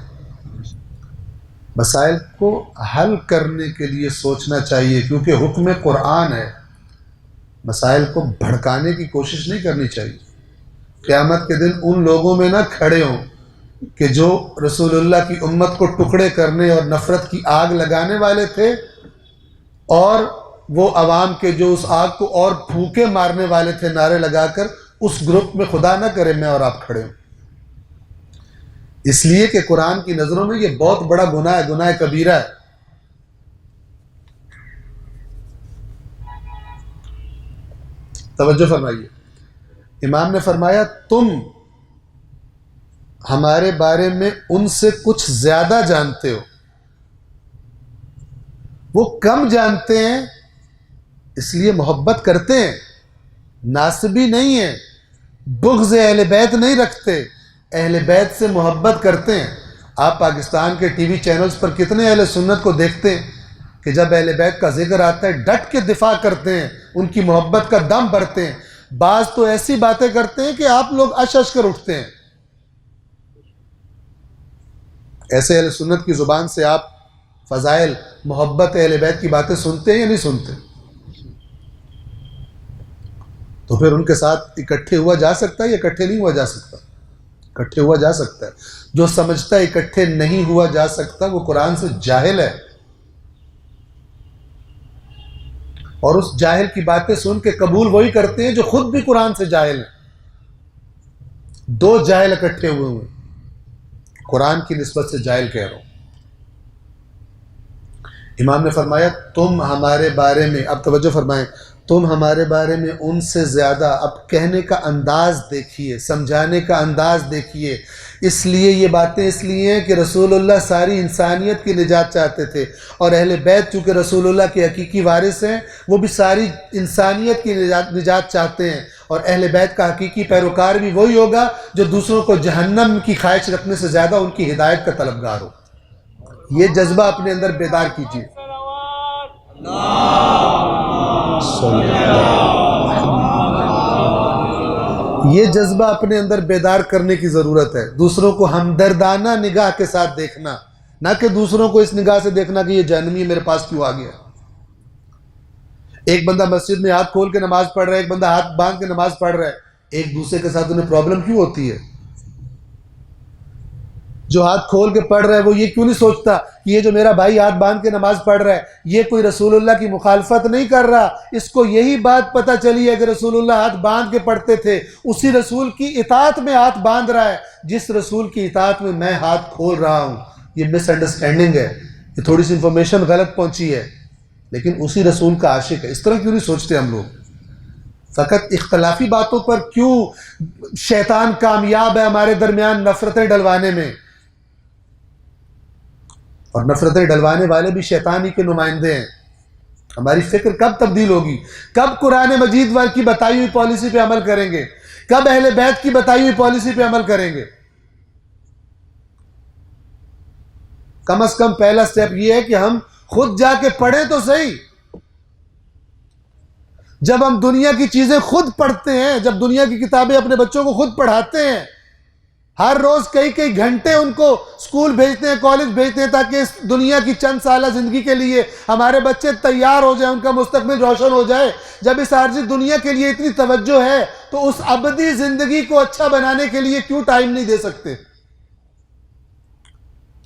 Speaker 1: مسائل کو حل کرنے کے لیے سوچنا چاہیے، کیونکہ حکم قرآن ہے، مسائل کو بھڑکانے کی کوشش نہیں کرنی چاہیے۔ قیامت کے دن ان لوگوں میں نہ کھڑے ہوں کہ جو رسول اللہ کی امت کو ٹکڑے کرنے اور نفرت کی آگ لگانے والے تھے، اور وہ عوام کے جو اس آگ کو اور پھونکے مارنے والے تھے نعرے لگا کر، اس گروپ میں خدا نہ کرے میں اور آپ کھڑے ہوں۔ اس لیے کہ قرآن کی نظروں میں یہ بہت بڑا گناہ ہے، گناہ کبیرہ ہے۔ توجہ فرمائیے، امام نے فرمایا تم ہمارے بارے میں ان سے کچھ زیادہ جانتے ہو، وہ کم جانتے ہیں اس لیے محبت کرتے ہیں، ناسبی نہیں ہے، بغض اہل بیت نہیں رکھتے، اہل بیت سے محبت کرتے ہیں۔ آپ پاکستان کے ٹی وی چینلز پر کتنے اہل سنت کو دیکھتے ہیں کہ جب اہل بیت کا ذکر آتا ہے ڈٹ کے دفاع کرتے ہیں، ان کی محبت کا دم بھرتے ہیں۔ بعض تو ایسی باتیں کرتے ہیں کہ آپ لوگ اش اش کر اٹھتے ہیں۔ ایسے اہل سنت کی زبان سے آپ فضائل محبت اہل بیت کی باتیں سنتے ہیں یا نہیں سنتے؟ تو پھر ان کے ساتھ اکٹھے ہوا جا سکتا ہے یا اکٹھے نہیں ہوا جا سکتا؟ اکٹھے ہوا جا سکتا ہے۔ جو سمجھتا ہے اکٹھے نہیں ہوا جا سکتا وہ قرآن سے جاہل ہے، اور اس جاہل کی باتیں سن کے قبول وہی کرتے ہیں جو خود بھی قرآن سے جاہل ہیں۔ دو جاہل اکٹھے ہوئے ہوئے، قرآن کی نسبت سے جاہل کہہ رہا ہوں۔ امام نے فرمایا تم ہمارے بارے میں، اب توجہ فرمائیں، تم ہمارے بارے میں ان سے زیادہ، اب کہنے کا انداز دیکھیے، سمجھانے کا انداز دیکھیے، اس لیے یہ باتیں اس لیے ہیں کہ رسول اللہ ساری انسانیت کی نجات چاہتے تھے، اور اہل بیت چونکہ رسول اللہ کے حقیقی وارث ہیں وہ بھی ساری انسانیت کی نجات چاہتے ہیں، اور اہل بیت کا حقیقی پیروکار بھی وہی ہوگا جو دوسروں کو جہنم کی خواہش رکھنے سے زیادہ ان کی ہدایت کا طلبگار ہو۔ یہ جذبہ اپنے اندر بیدار کیجیے۔ یہ جذبہ اپنے اندر بیدار کرنے کی ضرورت ہے، دوسروں کو ہمدردانہ نگاہ کے ساتھ دیکھنا، نہ کہ دوسروں کو اس نگاہ سے دیکھنا کہ یہ جہنمی میرے پاس کیوں آ گیا۔ ایک بندہ مسجد میں ہاتھ کھول کے نماز پڑھ رہا ہے، ایک بندہ ہاتھ باندھ کے نماز پڑھ رہا ہے، ایک دوسرے کے ساتھ انہیں پرابلم کیوں ہوتی ہے؟ جو ہاتھ کھول کے پڑھ رہا ہے وہ یہ کیوں نہیں سوچتا کہ یہ جو میرا بھائی ہاتھ باندھ کے نماز پڑھ رہا ہے یہ کوئی رسول اللہ کی مخالفت نہیں کر رہا، اس کو یہی بات پتہ چلی ہے کہ رسول اللہ ہاتھ باندھ کے پڑھتے تھے، اسی رسول کی اطاعت میں ہاتھ باندھ رہا ہے جس رسول کی اطاعت میں میں ہاتھ کھول رہا ہوں۔ یہ مس انڈرسٹینڈنگ ہے، یہ تھوڑی سی انفارمیشن غلط پہنچی ہے، لیکن اسی رسول کا عاشق ہے۔ اس طرح کیوں نہیں سوچتے ہم لوگ؟ فقط اختلافی باتوں پر کیوں شیطان کامیاب ہے ہمارے درمیان نفرتیں ڈلوانے میں، اور نفرتیں ڈلوانے والے بھی شیطان ہی کے نمائندے ہیں۔ ہماری فکر کب تبدیل ہوگی؟ کب قرآن مجید کی بتائی ہوئی پالیسی پہ عمل کریں گے؟ کب اہل بیت کی بتائی ہوئی پالیسی پہ عمل کریں گے؟ کم از کم پہلا سٹیپ یہ ہے کہ ہم خود جا کے پڑھیں تو صحیح۔ جب ہم دنیا کی چیزیں خود پڑھتے ہیں، جب دنیا کی کتابیں اپنے بچوں کو خود پڑھاتے ہیں، ہر روز کئی گھنٹے ان کو اسکول بھیجتے ہیں، کالج بھیجتے ہیں تاکہ اس دنیا کی چند سالہ زندگی کے لیے ہمارے بچے تیار ہو جائیں، ان کا مستقبل روشن ہو جائے۔ جب اس عارضی دنیا کے لیے اتنی توجہ ہے تو اس ابدی زندگی کو اچھا بنانے کے لیے کیوں ٹائم نہیں دے سکتے؟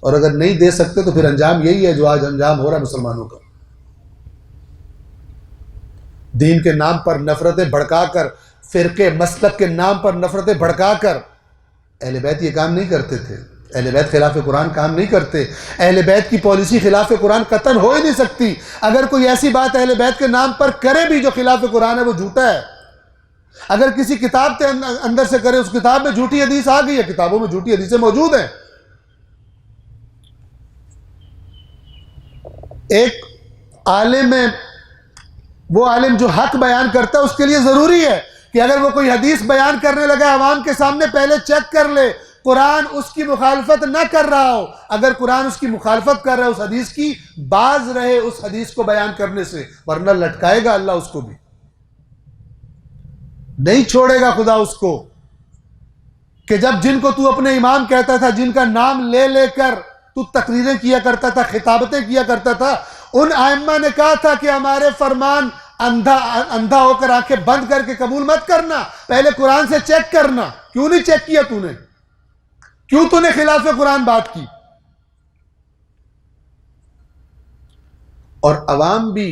Speaker 1: اور اگر نہیں دے سکتے تو پھر انجام یہی ہے جو آج انجام ہو رہا ہے مسلمانوں کا۔ دین کے نام پر نفرتیں بھڑکا کر، فرقے مسلک کے نام پر نفرتیں بھڑکا کر، اہل بیت یہ کام نہیں کرتے تھے۔ اہل بیت خلاف قرآن کام نہیں کرتے۔ اہل بیت کی پالیسی خلاف قرآن قطعاً ہو ہی نہیں سکتی۔ اگر کوئی ایسی بات اہل بیت کے نام پر کرے بھی جو خلاف قرآن ہے وہ جھوٹا ہے۔ اگر کسی کتاب کے اندر سے کرے، اس کتاب میں جھوٹی حدیث آ گئی ہے، کتابوں میں جھوٹی حدیثیں موجود ہیں۔ ایک عالم ہے، وہ عالم جو حق بیان کرتا ہے اس کے لیے ضروری ہے کہ اگر وہ کوئی حدیث بیان کرنے لگا عوام کے سامنے پہلے چیک کر لے قرآن اس کی مخالفت نہ کر رہا ہو۔ اگر قرآن اس کی مخالفت کر رہا ہے اس حدیث کی، باز رہے اس حدیث کو بیان کرنے سے، ورنہ لٹکائے گا اللہ اس کو بھی، نہیں چھوڑے گا خدا اس کو۔ کہ جب جن کو تو اپنے امام کہتا تھا، جن کا نام لے لے کر تو تقریریں کیا کرتا تھا، خطابتیں کیا کرتا تھا، ان ائمہ نے کہا تھا کہ ہمارے فرمان اندھا ہو کر آنکھیں بند کر کے قبول مت کرنا، پہلے قرآن سے چیک کرنا۔ کیوں نہیں چیک کیا تو نے؟ کیوں تو نے خلاف قرآن بات کی؟ اور عوام بھی،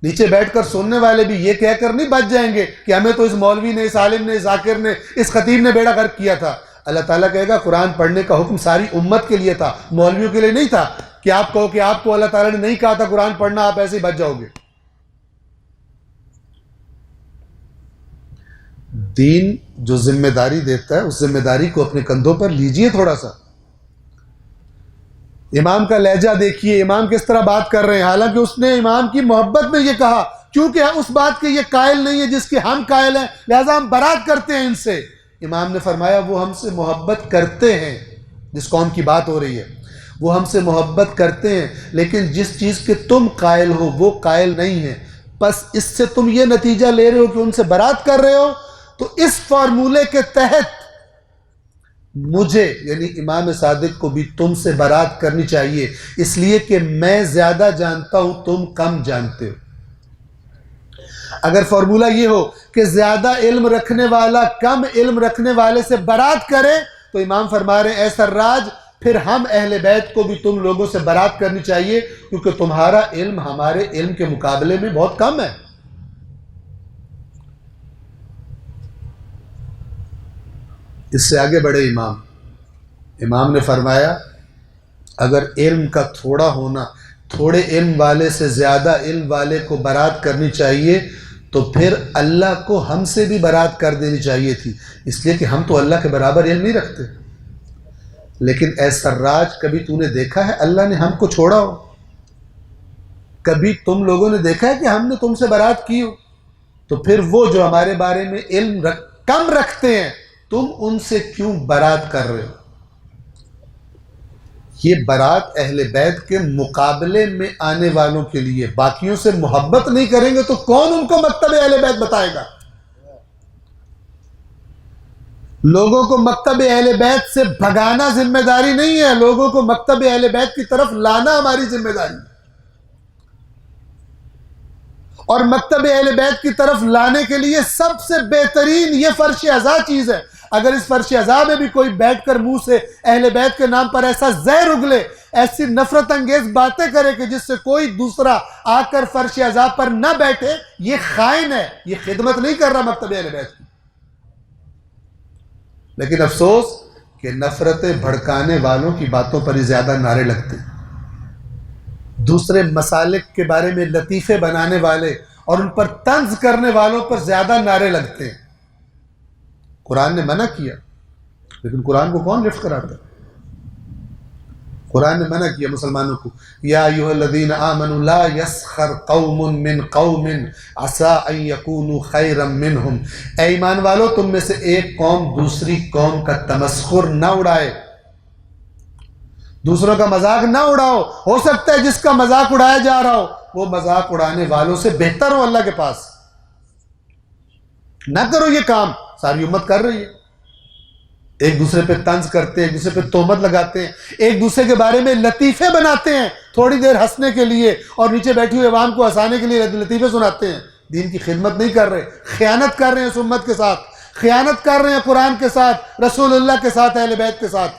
Speaker 1: نیچے بیٹھ کر سننے والے بھی یہ کہہ کر نہیں بچ جائیں گے کہ ہمیں تو اس مولوی نے، اس عالم نے، اس ذاکر نے، اس خطیب نے بیڑا غرق کیا تھا۔ اللہ تعالیٰ کہے گا قرآن پڑھنے کا حکم ساری امت کے لیے تھا، مولویوں کے لیے نہیں تھا کہ آپ کہو کہ آپ کو اللہ تعالیٰ نے نہیں کہا تھا قرآن پڑھنا، آپ ایسے ہی بچ جاؤ گے۔ دین جو ذمہ داری دیتا ہے اس ذمہ داری کو اپنے کندھوں پر لیجئے تھوڑا سا۔ امام کا لہجہ دیکھیے، امام کس طرح بات کر رہے ہیں، حالانکہ اس نے امام کی محبت میں یہ کہا، کیونکہ اس بات کے یہ قائل نہیں ہے جس کے ہم قائل ہیں، لہذا ہم برات کرتے ہیں ان سے۔ امام نے فرمایا وہ ہم سے محبت کرتے ہیں، جس قوم کی بات ہو رہی ہے وہ ہم سے محبت کرتے ہیں، لیکن جس چیز کے تم قائل ہو وہ قائل نہیں ہیں، بس اس سے تم یہ نتیجہ لے رہے ہو کہ ان سے برات کر رہے ہو۔ تو اس فارمولے کے تحت مجھے یعنی امام صادق کو بھی تم سے برات کرنی چاہیے، اس لیے کہ میں زیادہ جانتا ہوں تم کم جانتے ہو۔ اگر فارمولہ یہ ہو کہ زیادہ علم رکھنے والا کم علم رکھنے والے سے برات کرے تو امام فرما رہے ہیں اے سراج پھر ہم اہل بیت کو بھی تم لوگوں سے برات کرنی چاہیے، کیونکہ تمہارا علم ہمارے علم کے مقابلے میں بہت کم ہے۔ اس سے آگے بڑھے امام نے فرمایا اگر علم کا تھوڑا ہونا، تھوڑے علم والے سے زیادہ علم والے کو برات کرنی چاہیے تو پھر اللہ کو ہم سے بھی برات کر دینی چاہیے تھی، اس لیے کہ ہم تو اللہ کے برابر علم نہیں رکھتے۔ لیکن اے سراج کبھی تو نے دیکھا ہے اللہ نے ہم کو چھوڑا ہو؟ کبھی تم لوگوں نے دیکھا ہے کہ ہم نے تم سے برات کی ہو؟ تو پھر وہ جو ہمارے بارے میں علم کم رکھتے ہیں تم ان سے کیوں برات کر رہے ہو؟ یہ برات اہل بیت کے مقابلے میں آنے والوں کے لیے، باقیوں سے محبت نہیں کریں گے تو کون ان کو مکتب اہل بیت بتائے گا؟ لوگوں کو مکتب اہل بیت سے بھگانا ذمہ داری نہیں ہے، لوگوں کو مکتب اہل بیت کی طرف لانا ہماری ذمہ داری ہے۔ اور مکتب اہل بیت کی طرف لانے کے لیے سب سے بہترین یہ فرش ازا چیز ہے۔ اگر اس فرش ازا میں بھی کوئی بیٹھ کر منہ سے اہل بیت کے نام پر ایسا زہر اگلے، ایسی نفرت انگیز باتیں کرے کہ جس سے کوئی دوسرا آ کر فرش ازا پر نہ بیٹھے، یہ خائن ہے، یہ خدمت نہیں کر رہا مکتب اہل بیت کی۔ لیکن افسوس کہ نفرتیں بھڑکانے والوں کی باتوں پر ہی زیادہ نعرے لگتے ہیں، دوسرے مسالک کے بارے میں لطیفے بنانے والے اور ان پر طنز کرنے والوں پر زیادہ نعرے لگتے ہیں۔ قرآن نے منع کیا، لیکن قرآن کو کون لفٹ کراتا ہے؟ قرآن نے منع کیا مسلمانوں کو، یا ایھا الذین آمنوا لا یسخر قوم من قوم عسى ان یکونوا خیرا منہم، اے ایمان والو تم میں سے ایک قوم دوسری قوم کا تمسخر نہ اڑائے، دوسروں کا مذاق نہ اڑاؤ، ہو سکتا ہے جس کا مذاق اڑایا جا رہا ہو وہ مذاق اڑانے والوں سے بہتر ہو اللہ کے پاس۔ نہ کرو یہ کام، ساری امت کر رہی ہے، ایک دوسرے پہ طنز کرتے ہیں، ایک دوسرے پہ تہمت لگاتے ہیں، ایک دوسرے کے بارے میں لطیفے بناتے ہیں تھوڑی دیر ہنسنے کے لیے، اور نیچے بیٹھی ہوئی عوام کو ہنسانے کے لیے لطیفے سناتے ہیں۔ دین کی خدمت نہیں کر رہے، خیانت کر رہے ہیں اس امت کے ساتھ، خیانت کر رہے ہیں قرآن کے ساتھ، رسول اللہ کے ساتھ، اہل بیت کے ساتھ۔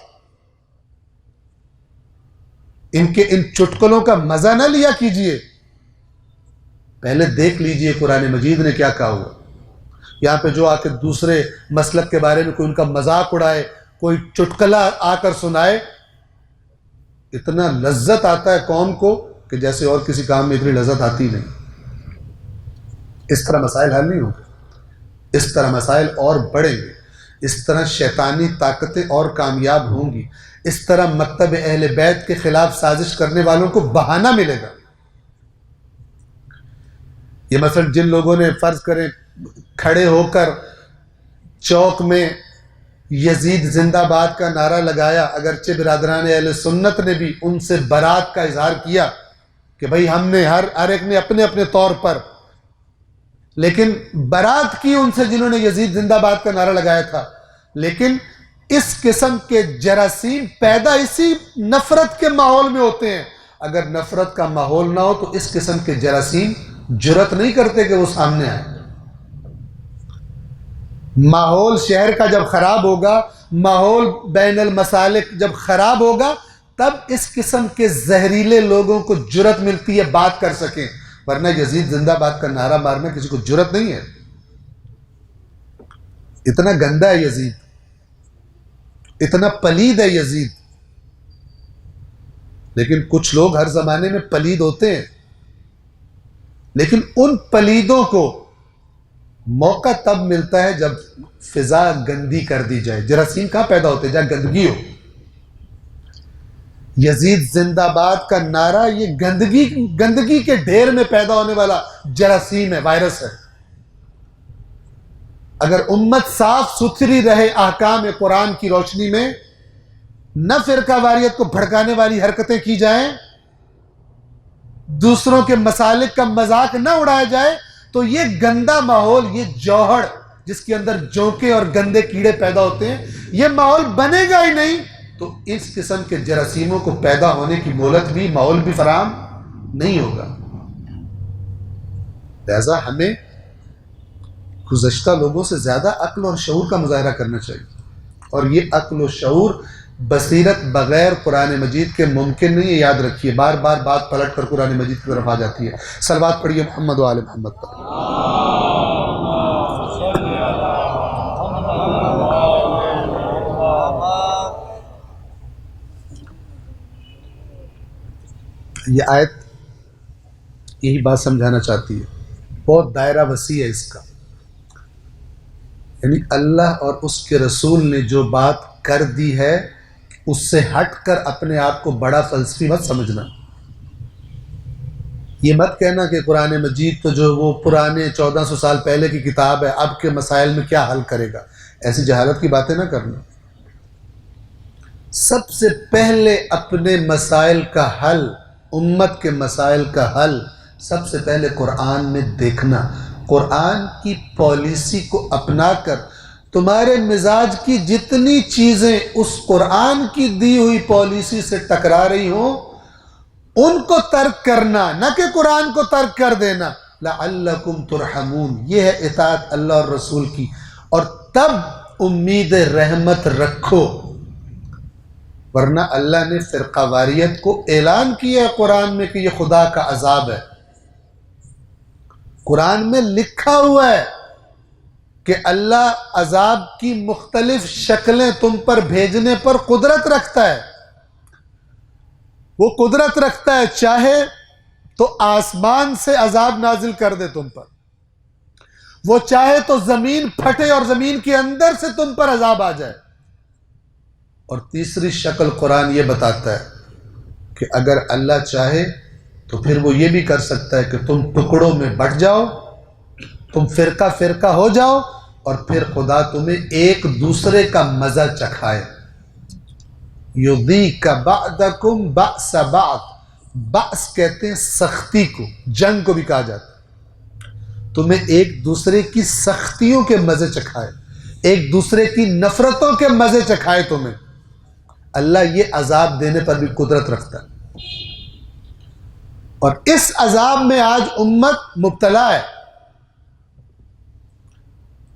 Speaker 1: ان چٹکلوں کا مزہ نہ لیا کیجئے، پہلے دیکھ لیجئے قرآن مجید نے کیا کہا ہوا۔ یہاں پہ جو آ کے دوسرے مسلک کے بارے میں کوئی ان کا مذاق اڑائے، کوئی چٹکلا آ کر سنائے، اتنا لذت آتا ہے قوم کو کہ جیسے اور کسی کام میں اتنی لذت آتی نہیں۔ اس طرح مسائل حل نہیں ہوں گے، اس طرح مسائل اور بڑھیں گے، اس طرح شیطانی طاقتیں اور کامیاب ہوں گی، اس طرح مکتب اہل بیت کے خلاف سازش کرنے والوں کو بہانہ ملے گا۔ یہ مثلا جن لوگوں نے فرض کریں کھڑے ہو کر چوک میں یزید زندہ باد کا نعرہ لگایا، اگرچہ برادران اہل سنت نے بھی ان سے برات کا اظہار کیا کہ بھئی ہم نے ہر ایک نے اپنے اپنے طور پر، لیکن برات کی ان سے جنہوں نے یزید زندہ باد کا نعرہ لگایا تھا، لیکن اس قسم کے جراثیم پیدا اسی نفرت کے ماحول میں ہوتے ہیں۔ اگر نفرت کا ماحول نہ ہو تو اس قسم کے جراثیم جرأت نہیں کرتے کہ وہ سامنے آئے۔ ماحول شہر کا جب خراب ہوگا، ماحول بین المسالک جب خراب ہوگا، تب اس قسم کے زہریلے لوگوں کو جرأت ملتی ہے بات کر سکیں، ورنہ یزید زندہ باد کا نعرہ مارنا کسی کو جرأت نہیں ہے۔ اتنا گندا ہے یزید، اتنا پلید ہے یزید، لیکن کچھ لوگ ہر زمانے میں پلید ہوتے ہیں، لیکن ان پلیدوں کو موقع تب ملتا ہے جب فضا گندی کر دی جائے۔ جراثیم کہاں پیدا ہوتے ہیں؟ جہاں گندگی ہو۔ یزید زندہ باد کا نعرہ یہ گندگی کے ڈھیر میں پیدا ہونے والا جراثیم ہے، وائرس ہے۔ اگر امت صاف ستھری رہے احکام قرآن کی روشنی میں، نہ فرقہ واریت کو بھڑکانے والی حرکتیں کی جائیں، دوسروں کے مسالک کا مذاق نہ اڑایا جائے، تو یہ گندا ماحول، یہ جوہر جس کے اندر جونکے اور گندے کیڑے پیدا ہوتے ہیں، یہ ماحول بنے گا ہی نہیں تو اس قسم کے جراثیموں کو پیدا ہونے کی مہلت بھی، ماحول بھی فراہم نہیں ہوگا۔ لہذا ہمیں گزشتہ لوگوں سے زیادہ عقل اور شعور کا مظاہرہ کرنا چاہیے، اور یہ عقل و شعور بصیرت بغیر قرآن مجید کے ممکن نہیں ہے۔ یاد رکھیے، بار بار بات پلٹ کر قرآن مجید کی طرف آ جاتی ہے۔ صلوات پڑھیے محمد و آل محمد پر۔ یہ آیت یہی بات سمجھانا چاہتی ہے، بہت دائرہ وسیع ہے اس کا، یعنی اللہ اور اس کے رسول نے جو بات کر دی ہے اس سے ہٹ کر اپنے آپ کو بڑا فلسفی مت سمجھنا۔ یہ مت کہنا کہ قرآن مجید تو جو وہ پرانے 1400 سال پہلے کی کتاب ہے، اب کے مسائل میں کیا حل کرے گا، ایسی جہالت کی باتیں نہ کرنا۔ سب سے پہلے اپنے مسائل کا حل، امت کے مسائل کا حل سب سے پہلے قرآن میں دیکھنا، قرآن کی پالیسی کو اپنا کر تمہارے مزاج کی جتنی چیزیں اس قرآن کی دی ہوئی پالیسی سے ٹکرا رہی ہوں ان کو ترک کرنا، نہ کہ قرآن کو ترک کر دینا۔ لعلکم ترحمون، یہ ہے اطاعت اللہ اور رسول کی، اور تب امید رحمت رکھو، ورنہ اللہ نے فرقہ واریت کو اعلان کیا ہے قرآن میں کہ یہ خدا کا عذاب ہے۔ قرآن میں لکھا ہوا ہے کہ اللہ عذاب کی مختلف شکلیں تم پر بھیجنے پر قدرت رکھتا ہے۔ وہ قدرت رکھتا ہے، چاہے تو آسمان سے عذاب نازل کر دے تم پر، وہ چاہے تو زمین پھٹے اور زمین کے اندر سے تم پر عذاب آ جائے، اور تیسری شکل قرآن یہ بتاتا ہے کہ اگر اللہ چاہے تو پھر وہ یہ بھی کر سکتا ہے کہ تم ٹکڑوں میں بٹ جاؤ، تم فرقہ فرقہ ہو جاؤ، اور پھر خدا تمہیں ایک دوسرے کا مزہ چکھائے۔ یذیق بعضکم بأس بعض، بأس کہتے ہیں سختی کو، جنگ کو بھی کہا جاتا ہے، تمہیں ایک دوسرے کی سختیوں کے مزے چکھائے، ایک دوسرے کی نفرتوں کے مزے چکھائے تمہیں۔ اللہ یہ عذاب دینے پر بھی قدرت رکھتا ہے، اور اس عذاب میں آج امت مبتلا ہے،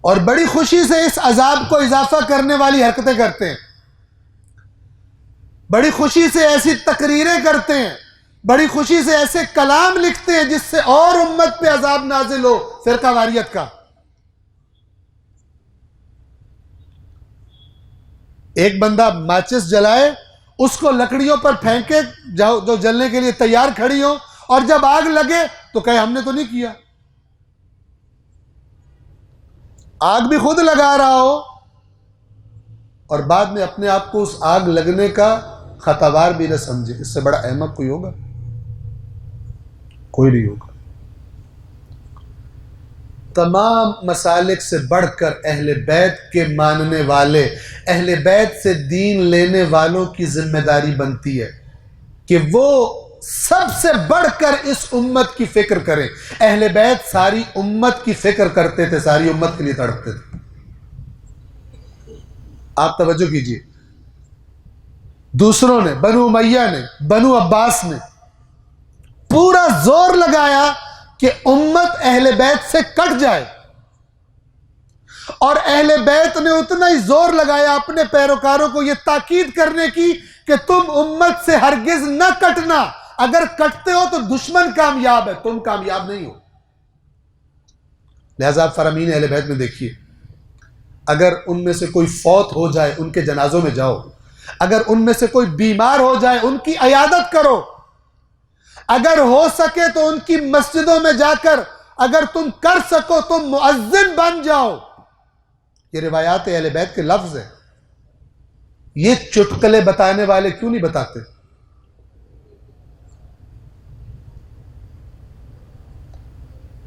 Speaker 1: اور بڑی خوشی سے اس عذاب کو اضافہ کرنے والی حرکتیں کرتے ہیں، بڑی خوشی سے ایسی تقریریں کرتے ہیں، بڑی خوشی سے ایسے کلام لکھتے ہیں جس سے اور امت پہ عذاب نازل ہو فرقہ واریت کا۔ ایک بندہ ماچس جلائے، اس کو لکڑیوں پر پھینکے جو جلنے کے لیے تیار کھڑی ہو، اور جب آگ لگے تو کہے ہم نے تو نہیں کیا، آگ بھی خود لگا رہا ہو، اور بعد میں اپنے آپ کو اس آگ لگنے کا خطاوار بھی نہ سمجھے۔ اس سے بڑا احمق کوئی ہوگا؟ کوئی نہیں ہوگا۔ تمام مسالک سے بڑھ کر اہل بیت کے ماننے والے، اہل بیت سے دین لینے والوں کی ذمہ داری بنتی ہے کہ وہ سب سے بڑھ کر اس امت کی فکر کریں۔ اہل بیت ساری امت کی فکر کرتے تھے، ساری امت کے لیے تڑپتے تھے۔ آپ توجہ کیجئے، دوسروں نے، بنو امیہ نے، بنو عباس نے پورا زور لگایا کہ امت اہل بیت سے کٹ جائے، اور اہل بیت نے اتنا ہی زور لگایا اپنے پیروکاروں کو یہ تاکید کرنے کی کہ تم امت سے ہرگز نہ کٹنا، اگر کٹتے ہو تو دشمن کامیاب ہے، تم کامیاب نہیں ہو۔ لہذا آپ فرامین اہل بیت میں دیکھیے، اگر ان میں سے کوئی فوت ہو جائے ان کے جنازوں میں جاؤ، اگر ان میں سے کوئی بیمار ہو جائے ان کی عیادت کرو، اگر ہو سکے تو ان کی مسجدوں میں جا کر، اگر تم کر سکو تم مؤذن بن جاؤ۔ یہ روایات اہل بیت کے لفظ ہیں، یہ چٹکلے بتانے والے کیوں نہیں بتاتے؟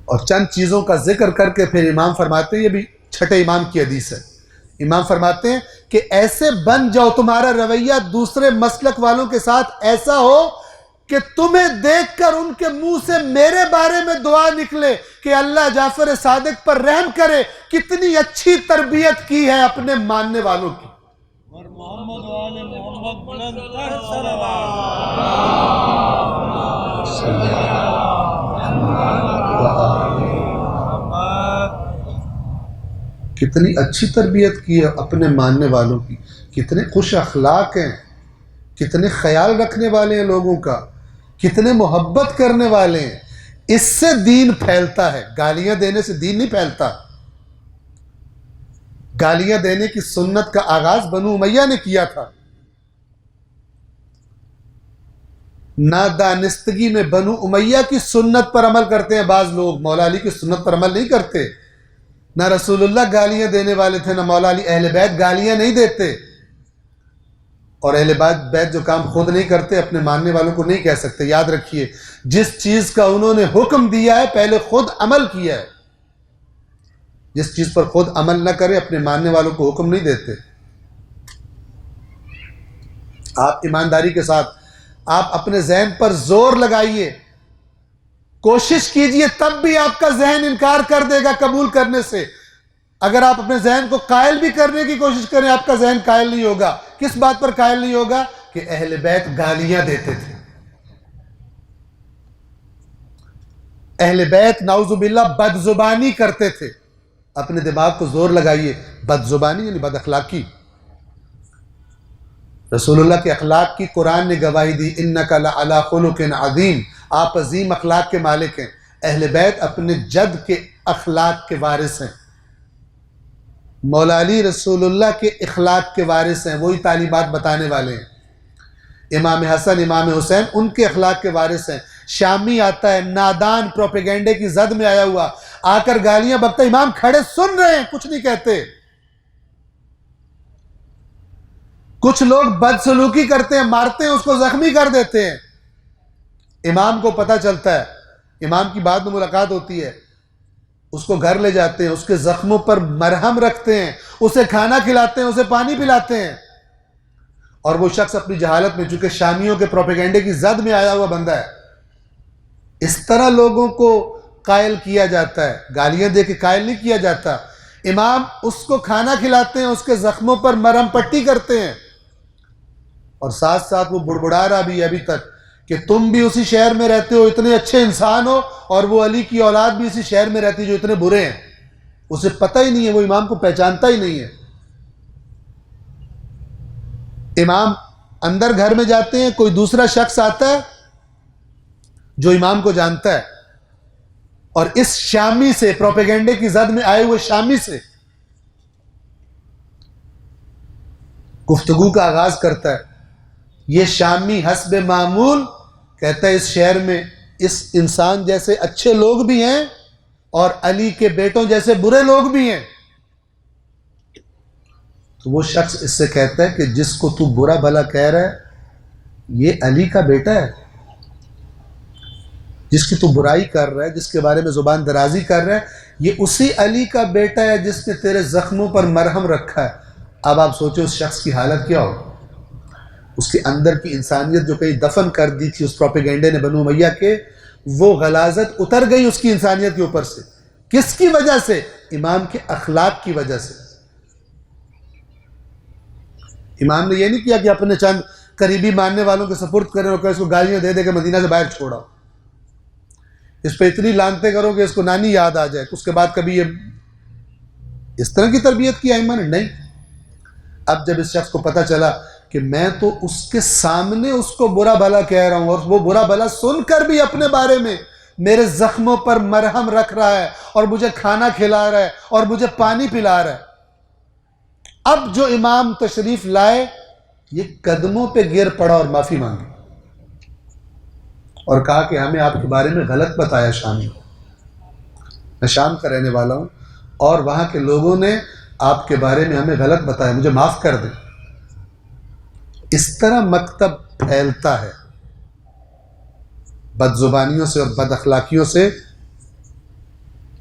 Speaker 1: اور چند چیزوں کا ذکر کر کے پھر امام فرماتے ہیں، یہ بھی چھٹے امام کی حدیث ہے، امام فرماتے ہیں کہ ایسے بن جاؤ، تمہارا رویہ دوسرے مسلک والوں کے ساتھ ایسا ہو کہ تمہیں دیکھ کر ان کے منہ سے میرے بارے میں دعا نکلے کہ اللہ جعفر صادق پر رحم کرے. کتنی اچھی تربیت کی ہے اپنے ماننے والوں کی.
Speaker 2: اور محمد و آل محمد بلند تر صلوات.
Speaker 1: کتنی اچھی تربیت کی ہے اپنے ماننے والوں کی. کتنے خوش اخلاق ہیں, کتنے خیال رکھنے والے ہیں لوگوں کا, کتنے محبت کرنے والے ہیں. اس سے دین پھیلتا ہے, گالیاں دینے سے دین نہیں پھیلتا. گالیاں دینے کی سنت کا آغاز بنو امیہ نے کیا تھا. نادانستگی میں بنو امیہ کی سنت پر عمل کرتے ہیں بعض لوگ, مولا علی کی سنت پر عمل نہیں کرتے. نہ رسول اللہ گالیاں دینے والے تھے, نہ مولا علی. اہل بیت گالیاں نہیں دیتے, اور اہل بیت جو کام خود نہیں کرتے اپنے ماننے والوں کو نہیں کہہ سکتے. یاد رکھیے, جس چیز کا انہوں نے حکم دیا ہے پہلے خود عمل کیا ہے. جس چیز پر خود عمل نہ کرے اپنے ماننے والوں کو حکم نہیں دیتے. آپ ایمانداری کے ساتھ آپ اپنے ذہن پر زور لگائیے, کوشش کیجئے, تب بھی آپ کا ذہن انکار کر دے گا قبول کرنے سے. اگر آپ اپنے ذہن کو قائل بھی کرنے کی کوشش کریں آپ کا ذہن قائل نہیں ہوگا. کس بات پر قائل نہیں ہوگا؟ کہ اہل بیت گالیاں دیتے تھے. اہل بیت نعوذ باللہ بد زبانی کرتے تھے. اپنے دماغ کو زور لگائیے, بد زبانی یعنی بد اخلاقی. رسول اللہ کے اخلاق کی قرآن نے گواہی دی, انک لعلی خلق عظیم, آپ عظیم اخلاق کے مالک ہیں. اہل بیت اپنے جد کے اخلاق کے وارث ہیں. مولا علی رسول اللہ کے اخلاق کے وارث ہیں, وہی تعلیمات بتانے والے ہیں. امام حسن امام حسین ان کے اخلاق کے وارث ہیں. شامی آتا ہے نادان پروپیگنڈے کی زد میں آیا ہوا, آ کر گالیاں بکتا, امام کھڑے سن رہے ہیں کچھ نہیں کہتے. کچھ لوگ بدسلوکی کرتے ہیں, مارتے ہیں, اس کو زخمی کر دیتے ہیں. امام کو پتہ چلتا ہے, امام کی بعد میں ملاقات ہوتی ہے, اس کو گھر لے جاتے ہیں, اس کے زخموں پر مرہم رکھتے ہیں, اسے کھانا کھلاتے ہیں, اسے پانی پلاتے ہیں. اور وہ شخص اپنی جہالت میں, چونکہ شامیوں کے پروپیگنڈے کی زد میں آیا ہوا بندہ ہے, اس طرح لوگوں کو قائل کیا جاتا ہے. گالیاں دے کے قائل نہیں کیا جاتا. امام اس کو کھانا کھلاتے ہیں, اس کے زخموں پر مرہم پٹی کرتے ہیں, اور ساتھ ساتھ وہ بڑبڑا رہا بھی ابھی تک کہ تم بھی اسی شہر میں رہتے ہو, اتنے اچھے انسان ہو, اور وہ علی کی اولاد بھی اسی شہر میں رہتی جو اتنے برے ہیں. اسے پتہ ہی نہیں ہے, وہ امام کو پہچانتا ہی نہیں ہے. امام اندر گھر میں جاتے ہیں, کوئی دوسرا شخص آتا ہے جو امام کو جانتا ہے, اور اس شامی سے, پروپیگنڈے کی زد میں آئے ہوئے شامی سے گفتگو کا آغاز کرتا ہے. یہ شامی حسب معمول کہتا ہے اس شہر میں اس انسان جیسے اچھے لوگ بھی ہیں اور علی کے بیٹوں جیسے برے لوگ بھی ہیں. تو وہ شخص اس سے کہتا ہے کہ جس کو تو برا بھلا کہہ رہا ہے یہ علی کا بیٹا ہے, جس کی تو برائی کر رہا ہے, جس کے بارے میں زبان درازی کر رہا ہے, یہ اسی علی کا بیٹا ہے جس نے تیرے زخموں پر مرہم رکھا ہے. اب آپ سوچو اس شخص کی حالت کیا ہو. اس کے اندر کی انسانیت جو کہیں دفن کر دی تھی اس پروپیگنڈے نے بنو امیہ کے, وہ غلاظت اتر گئی اس کی انسانیت کے اوپر سے. کس کی وجہ سے؟ امام کے اخلاق کی وجہ سے. امام نے یہ نہیں کیا کہ اپنے چند قریبی ماننے والوں کے سپرد کریں اور کہ اس کو گالیاں دے دے کے مدینہ سے باہر چھوڑا, اس پہ اتنی لعنتیں کرو کہ اس کو نانی یاد آ جائے, اس کے بعد کبھی یہ اس طرح کی تربیت کی ائمہ نے نہیں. اب جب اس شخص کو پتہ چلا کہ میں تو اس کے سامنے اس کو برا بھلا کہہ رہا ہوں, اور وہ برا بھلا سن کر بھی اپنے بارے میں میرے زخموں پر مرہم رکھ رہا ہے, اور مجھے کھانا کھلا رہا ہے, اور مجھے پانی پلا رہا ہے. اب جو امام تشریف لائے یہ قدموں پہ گر پڑا اور معافی مانگی, اور کہا کہ ہمیں آپ کے بارے میں غلط بتایا شامی. میں شام کا رہنے والا ہوں, اور وہاں کے لوگوں نے آپ کے بارے میں ہمیں غلط بتایا, مجھے معاف کر دیں. اس طرح مکتب پھیلتا ہے. بد زبانیوں سے اور بد اخلاقیوں سے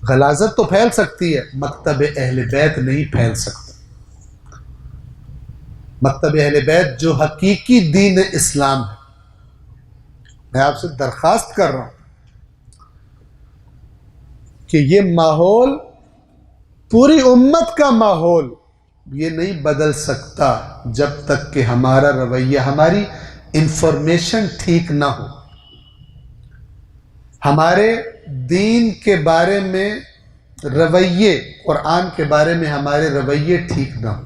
Speaker 1: غلاظت تو پھیل سکتی ہے, مکتب اہل بیت نہیں پھیل سکتا. مکتب اہل بیت جو حقیقی دین اسلام ہے, میں آپ سے درخواست کر رہا ہوں کہ یہ ماحول پوری امت کا ماحول یہ نہیں بدل سکتا جب تک کہ ہمارا رویہ، ہماری انفارمیشن ٹھیک نہ ہو، ہمارے دین کے بارے میں رویے، قرآن کے بارے میں ہمارے رویے ٹھیک نہ ہو۔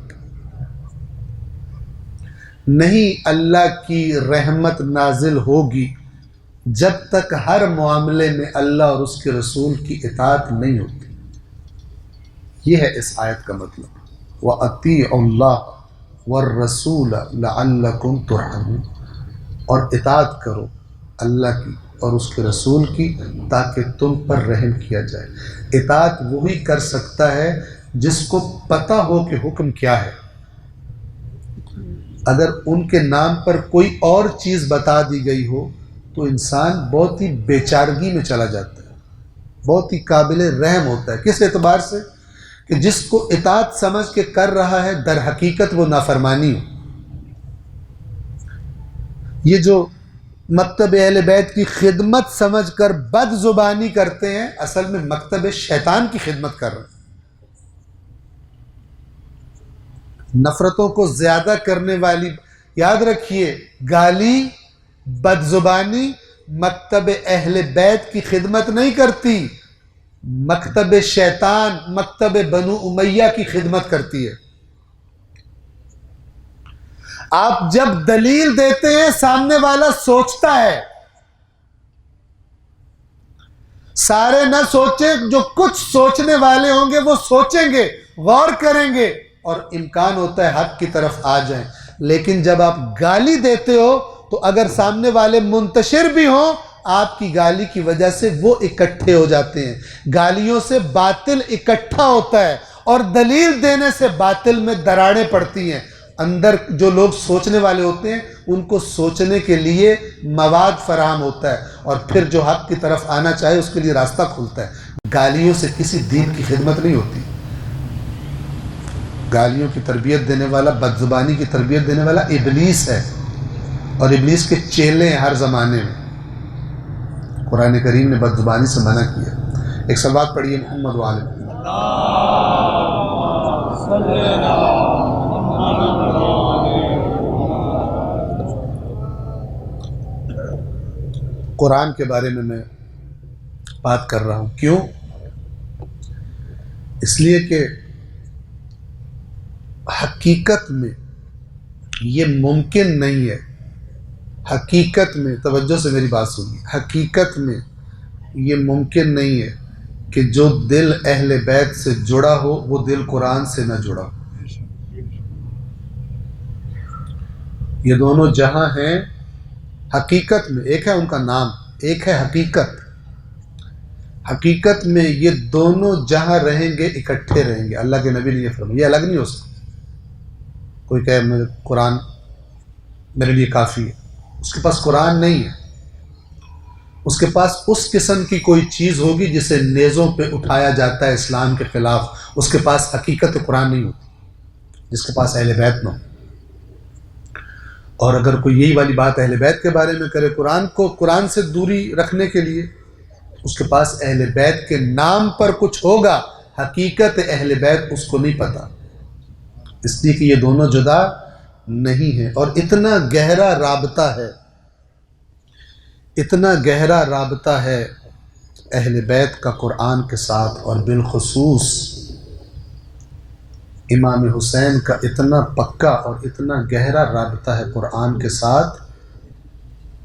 Speaker 1: نہیں اللہ کی رحمت نازل ہوگی جب تک ہر معاملے میں اللہ اور اس کے رسول کی اطاعت نہیں ہوتی۔ یہ ہے اس آیت کا مطلب، وَأَطِيعُوا اللَّهَ وَالرَّسُولَ لَعَلَّكُمْ تُرْحَمُونَ، اور اطاعت کرو اللہ کی اور اس کے رسول کی تاکہ تم پر رحم کیا جائے۔ اطاعت وہی کر سکتا ہے جس کو پتہ ہو کہ حکم کیا ہے۔ اگر ان کے نام پر کوئی اور چیز بتا دی گئی ہو تو انسان بہت ہی بیچارگی میں چلا جاتا ہے، بہت ہی قابل رحم ہوتا ہے۔ کس اعتبار سے؟ کہ جس کو اطاعت سمجھ کے کر رہا ہے در حقیقت وہ نافرمانی ہو۔ یہ جو مکتب اہل بیت کی خدمت سمجھ کر بد زبانی کرتے ہیں، اصل میں مکتب شیطان کی خدمت کر رہے ہیں۔ نفرتوں کو زیادہ کرنے والی، یاد رکھیے، گالی، بد زبانی مکتب اہل بیت کی خدمت نہیں کرتی، مکتب شیطان، مکتب بنو امیہ کی خدمت کرتی ہے۔ آپ جب دلیل دیتے ہیں سامنے والا سوچتا ہے، سارے نہ سوچیں، جو کچھ سوچنے والے ہوں گے وہ سوچیں گے، غور کریں گے اور امکان ہوتا ہے حق کی طرف آ جائیں۔ لیکن جب آپ گالی دیتے ہو تو اگر سامنے والے منتشر بھی ہوں، آپ کی گالی کی وجہ سے وہ اکٹھے ہو جاتے ہیں۔ گالیوں سے باطل اکٹھا ہوتا ہے اور دلیل دینے سے باطل میں دراڑیں پڑتی ہیں۔ اندر جو لوگ سوچنے والے ہوتے ہیں ان کو سوچنے کے لیے مواد فراہم ہوتا ہے اور پھر جو حق کی طرف آنا چاہے اس کے لیے راستہ کھلتا ہے۔ گالیوں سے کسی دین کی خدمت نہیں ہوتی۔ گالیوں کی تربیت دینے والا، بد زبانی کی تربیت دینے والا ابلیس ہے، اور ابلیس کے چیلے ہیں ہر زمانے میں۔ قرآن کریم نے بد زبانی سے منع کیا۔ ایک صلوات پڑھیے محمد وعلی محمد۔ قرآن کے بارے میں بات کر رہا ہوں، کیوں؟ اس لیے کہ حقیقت میں یہ ممکن نہیں ہے، حقیقت میں، توجہ سے میری بات سنیے، حقیقت میں یہ ممکن نہیں ہے کہ جو دل اہل بیت سے جڑا ہو وہ دل قرآن سے نہ جڑا ہو۔ یہ دونوں جہاں ہیں حقیقت میں، ایک ہے ان کا نام، ایک ہے حقیقت۔ حقیقت میں یہ دونوں جہاں رہیں گے اکٹھے رہیں گے۔ اللہ کے نبی نے یہ فرمایا، یہ الگ نہیں ہو سکتا۔ کوئی کہے مجھے قرآن میرے لیے کافی ہے، اس کے پاس قرآن نہیں ہے، اس کے پاس اس قسم کی کوئی چیز ہوگی جسے نیزوں پہ اٹھایا جاتا ہے اسلام کے خلاف، اس کے پاس حقیقت قرآن نہیں ہوتی، جس کے پاس اہل بیت نہ ہو۔ اور اگر کوئی یہی والی بات اہل بیت کے بارے میں کرے، قرآن کو قرآن سے دوری رکھنے کے لیے، اس کے پاس اہل بیت کے نام پر کچھ ہوگا، حقیقت اہل بیت اس کو نہیں پتہ، اس لیے کہ یہ دونوں جدا نہیں ہیں۔ اور اتنا گہرا رابطہ ہے، اتنا گہرا رابطہ ہے اہل بیت کا قرآن کے ساتھ، اور بالخصوص امام حسین کا اتنا پکا اور اتنا گہرا رابطہ ہے قرآن کے ساتھ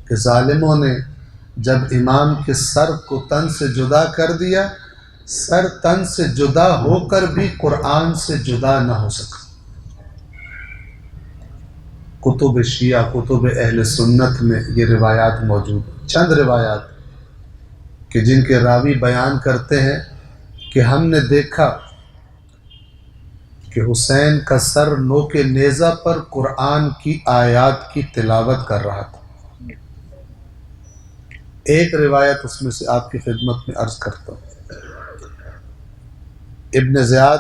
Speaker 1: کہ ظالموں نے جب امام کے سر کو تن سے جدا کر دیا، سر تن سے جدا ہو کر بھی قرآن سے جدا نہ ہو سکا۔ کتب شیعہ، کتب اہل سنت میں یہ روایات موجود ہیں، چند روایات کہ جن کے راوی بیان کرتے ہیں کہ ہم نے دیکھا کہ حسین کا سر نوک نیزہ پر قرآن کی آیات کی تلاوت کر رہا تھا۔ ایک روایت اس میں سے آپ کی خدمت میں عرض کرتا ہوں۔ ابن زیاد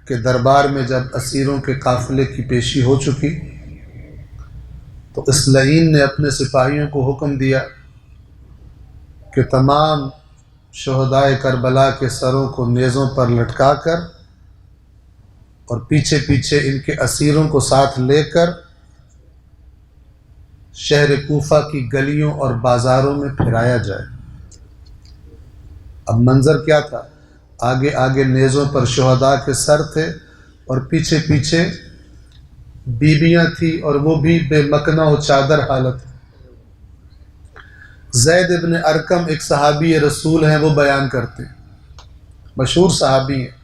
Speaker 1: کے دربار میں جب اسیروں کے قافلے کی پیشی ہو چکی تو اس لعین نے اپنے سپاہیوں کو حکم دیا کہ تمام شہدائے کربلا کے سروں کو نیزوں پر لٹکا کر اور پیچھے پیچھے ان کے اسیروں کو ساتھ لے کر شہر کوفہ کی گلیوں اور بازاروں میں پھرایا جائے۔ اب منظر کیا تھا؟ آگے آگے نیزوں پر شہداء کے سر تھے اور پیچھے پیچھے بیویاں تھیں، اور وہ بھی بے مکنہ و چادر حالت۔ زید ابن ارقم ایک صحابی رسول ہیں، وہ بیان کرتے ہیں، مشہور صحابی ہیں،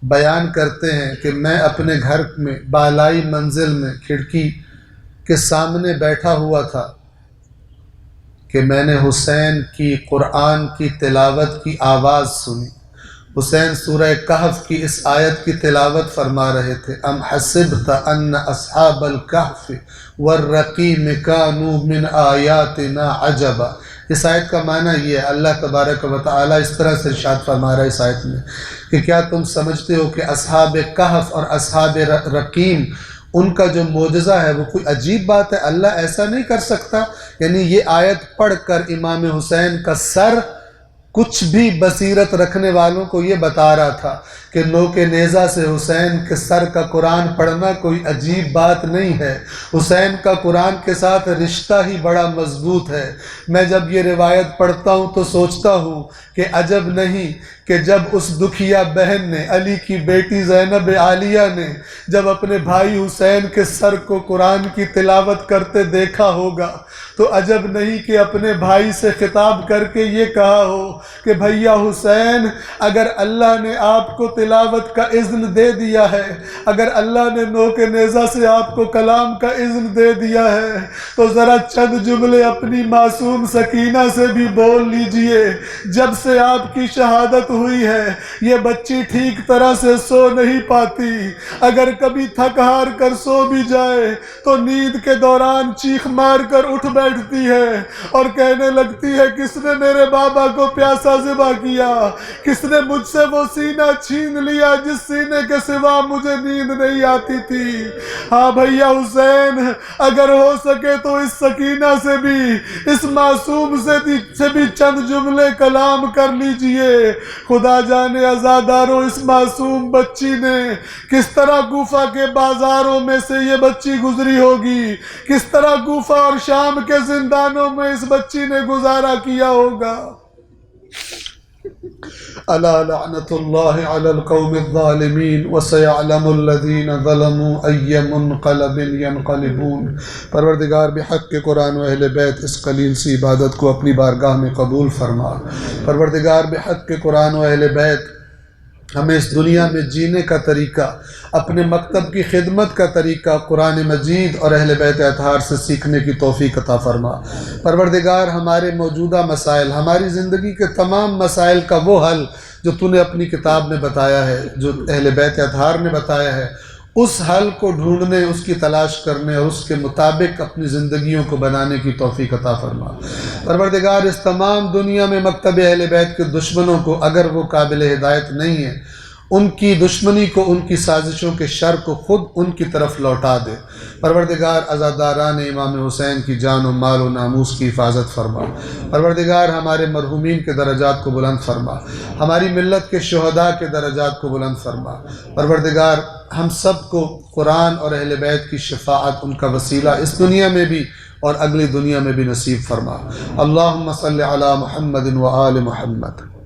Speaker 1: بیان کرتے ہیں کہ میں اپنے گھر میں بالائی منزل میں کھڑکی کے سامنے بیٹھا ہوا تھا کہ میں نے حسین کی قرآن کی تلاوت کی آواز سنی۔ حسین سورہ کہف کی اس آیت کی تلاوت فرما رہے تھے، ام حسبت ان اصحاب الکہف والرقیم کانوا من آیاتنا عجبا۔ اس آیت کا معنی یہ ہے، اللہ تبارک و تعالیٰ اس طرح سے ارشاد فرما رہا ہے اس آیت میں کہ کیا تم سمجھتے ہو کہ اصحاب کہف اور اصحاب رقیم ان کا جو معجزہ ہے وہ کوئی عجیب بات ہے؟ اللہ ایسا نہیں کر سکتا؟ یعنی یہ آیت پڑھ کر امام حسین کا سر کچھ بھی بصیرت رکھنے والوں کو یہ بتا رہا تھا کہ نوک نیزہ سے حسین کے سر کا قرآن پڑھنا کوئی عجیب بات نہیں ہے، حسین کا قرآن کے ساتھ رشتہ ہی بڑا مضبوط ہے۔ میں جب یہ روایت پڑھتا ہوں تو سوچتا ہوں کہ عجب نہیں کہ جب اس دکھیا بہن نے، علی کی بیٹی زینب عالیہ نے جب اپنے بھائی حسین کے سر کو قرآن کی تلاوت کرتے دیکھا ہوگا تو عجب نہیں کہ اپنے بھائی سے خطاب کر کے یہ کہا ہو کہ بھیا حسین، اگر اللہ نے آپ کو تلاوت کا اذن دے دیا ہے، اگر اللہ نے نوک نیزہ سے آپ کو کلام کا اذن دے دیا ہے تو ذرا چند جملے اپنی معصوم سکینہ سے بھی بول لیجئے۔ جب سے آپ کی شہادت ہوئی ہے یہ بچی ٹھیک طرح سے سو نہیں پاتی، اگر کبھی تھک ہار کر سو بھی جائے تو نیند کے دوران چیخ مار کر اٹھ بیٹھتی ہے اور کہنے لگتی ہے کس نے میرے بابا کو پیاسا ذبح کیا، کس نے مجھ سے وہ سینہ چھین لیا جس سینے کے سوا مجھے نیند نہیں آتی تھی۔ ہاں بھیا حسین، اگر ہو سکے تو اس سکینہ سے بھی، اس معصوم سے بھی چند جملے کلام کر لیجئے۔ خدا جانے عزاداروں، اس معصوم بچی نے کس طرح کوفہ کے بازاروں میں سے یہ بچی گزری ہوگی، کس طرح کوفہ اور شام کے زندانوں میں اس بچی نے گزارا کیا ہوگا۔ الا لعنت اللہ علی القوم الظالمین وسیعلم الذین ظلموا ای منقلب ینقلبون۔ پروردگار بحق قرآن و اہل بیت اس قلیل سی عبادت کو اپنی بارگاہ میں قبول فرما۔ پروردگار بحق قرآن و اہل بیت ہمیں اس دنیا میں جینے کا طریقہ، اپنے مکتب کی خدمت کا طریقہ قرآن مجید اور اہل بیت اطہار سے سیکھنے کی توفیق عطا فرما۔ پروردگار ہمارے موجودہ مسائل، ہماری زندگی کے تمام مسائل کا وہ حل جو تو نے اپنی کتاب میں بتایا ہے، جو اہل بیت اطہار نے بتایا ہے، اس حل کو ڈھونڈنے، اس کی تلاش کرنے اور اس کے مطابق اپنی زندگیوں کو بنانے کی توفیق عطا فرما۔ پروردگار اس تمام دنیا میں مکتب اہل بیت کے دشمنوں کو، اگر وہ قابل ہدایت نہیں ہیں، ان کی دشمنی کو، ان کی سازشوں کے شر کو خود ان کی طرف لوٹا دے۔ پروردگار عزاداران امام حسین کی جان و مال و ناموس کی حفاظت فرما۔ پروردگار ہمارے مرحومین کے درجات کو بلند فرما، ہماری ملت کے شہداء کے درجات کو بلند فرما۔ پروردگار ہم سب کو قرآن اور اہل بیت کی شفاعت، ان کا وسیلہ اس دنیا میں بھی اور اگلی دنیا میں بھی نصیب فرما۔ اللہم صلی علی محمد و آل محمد۔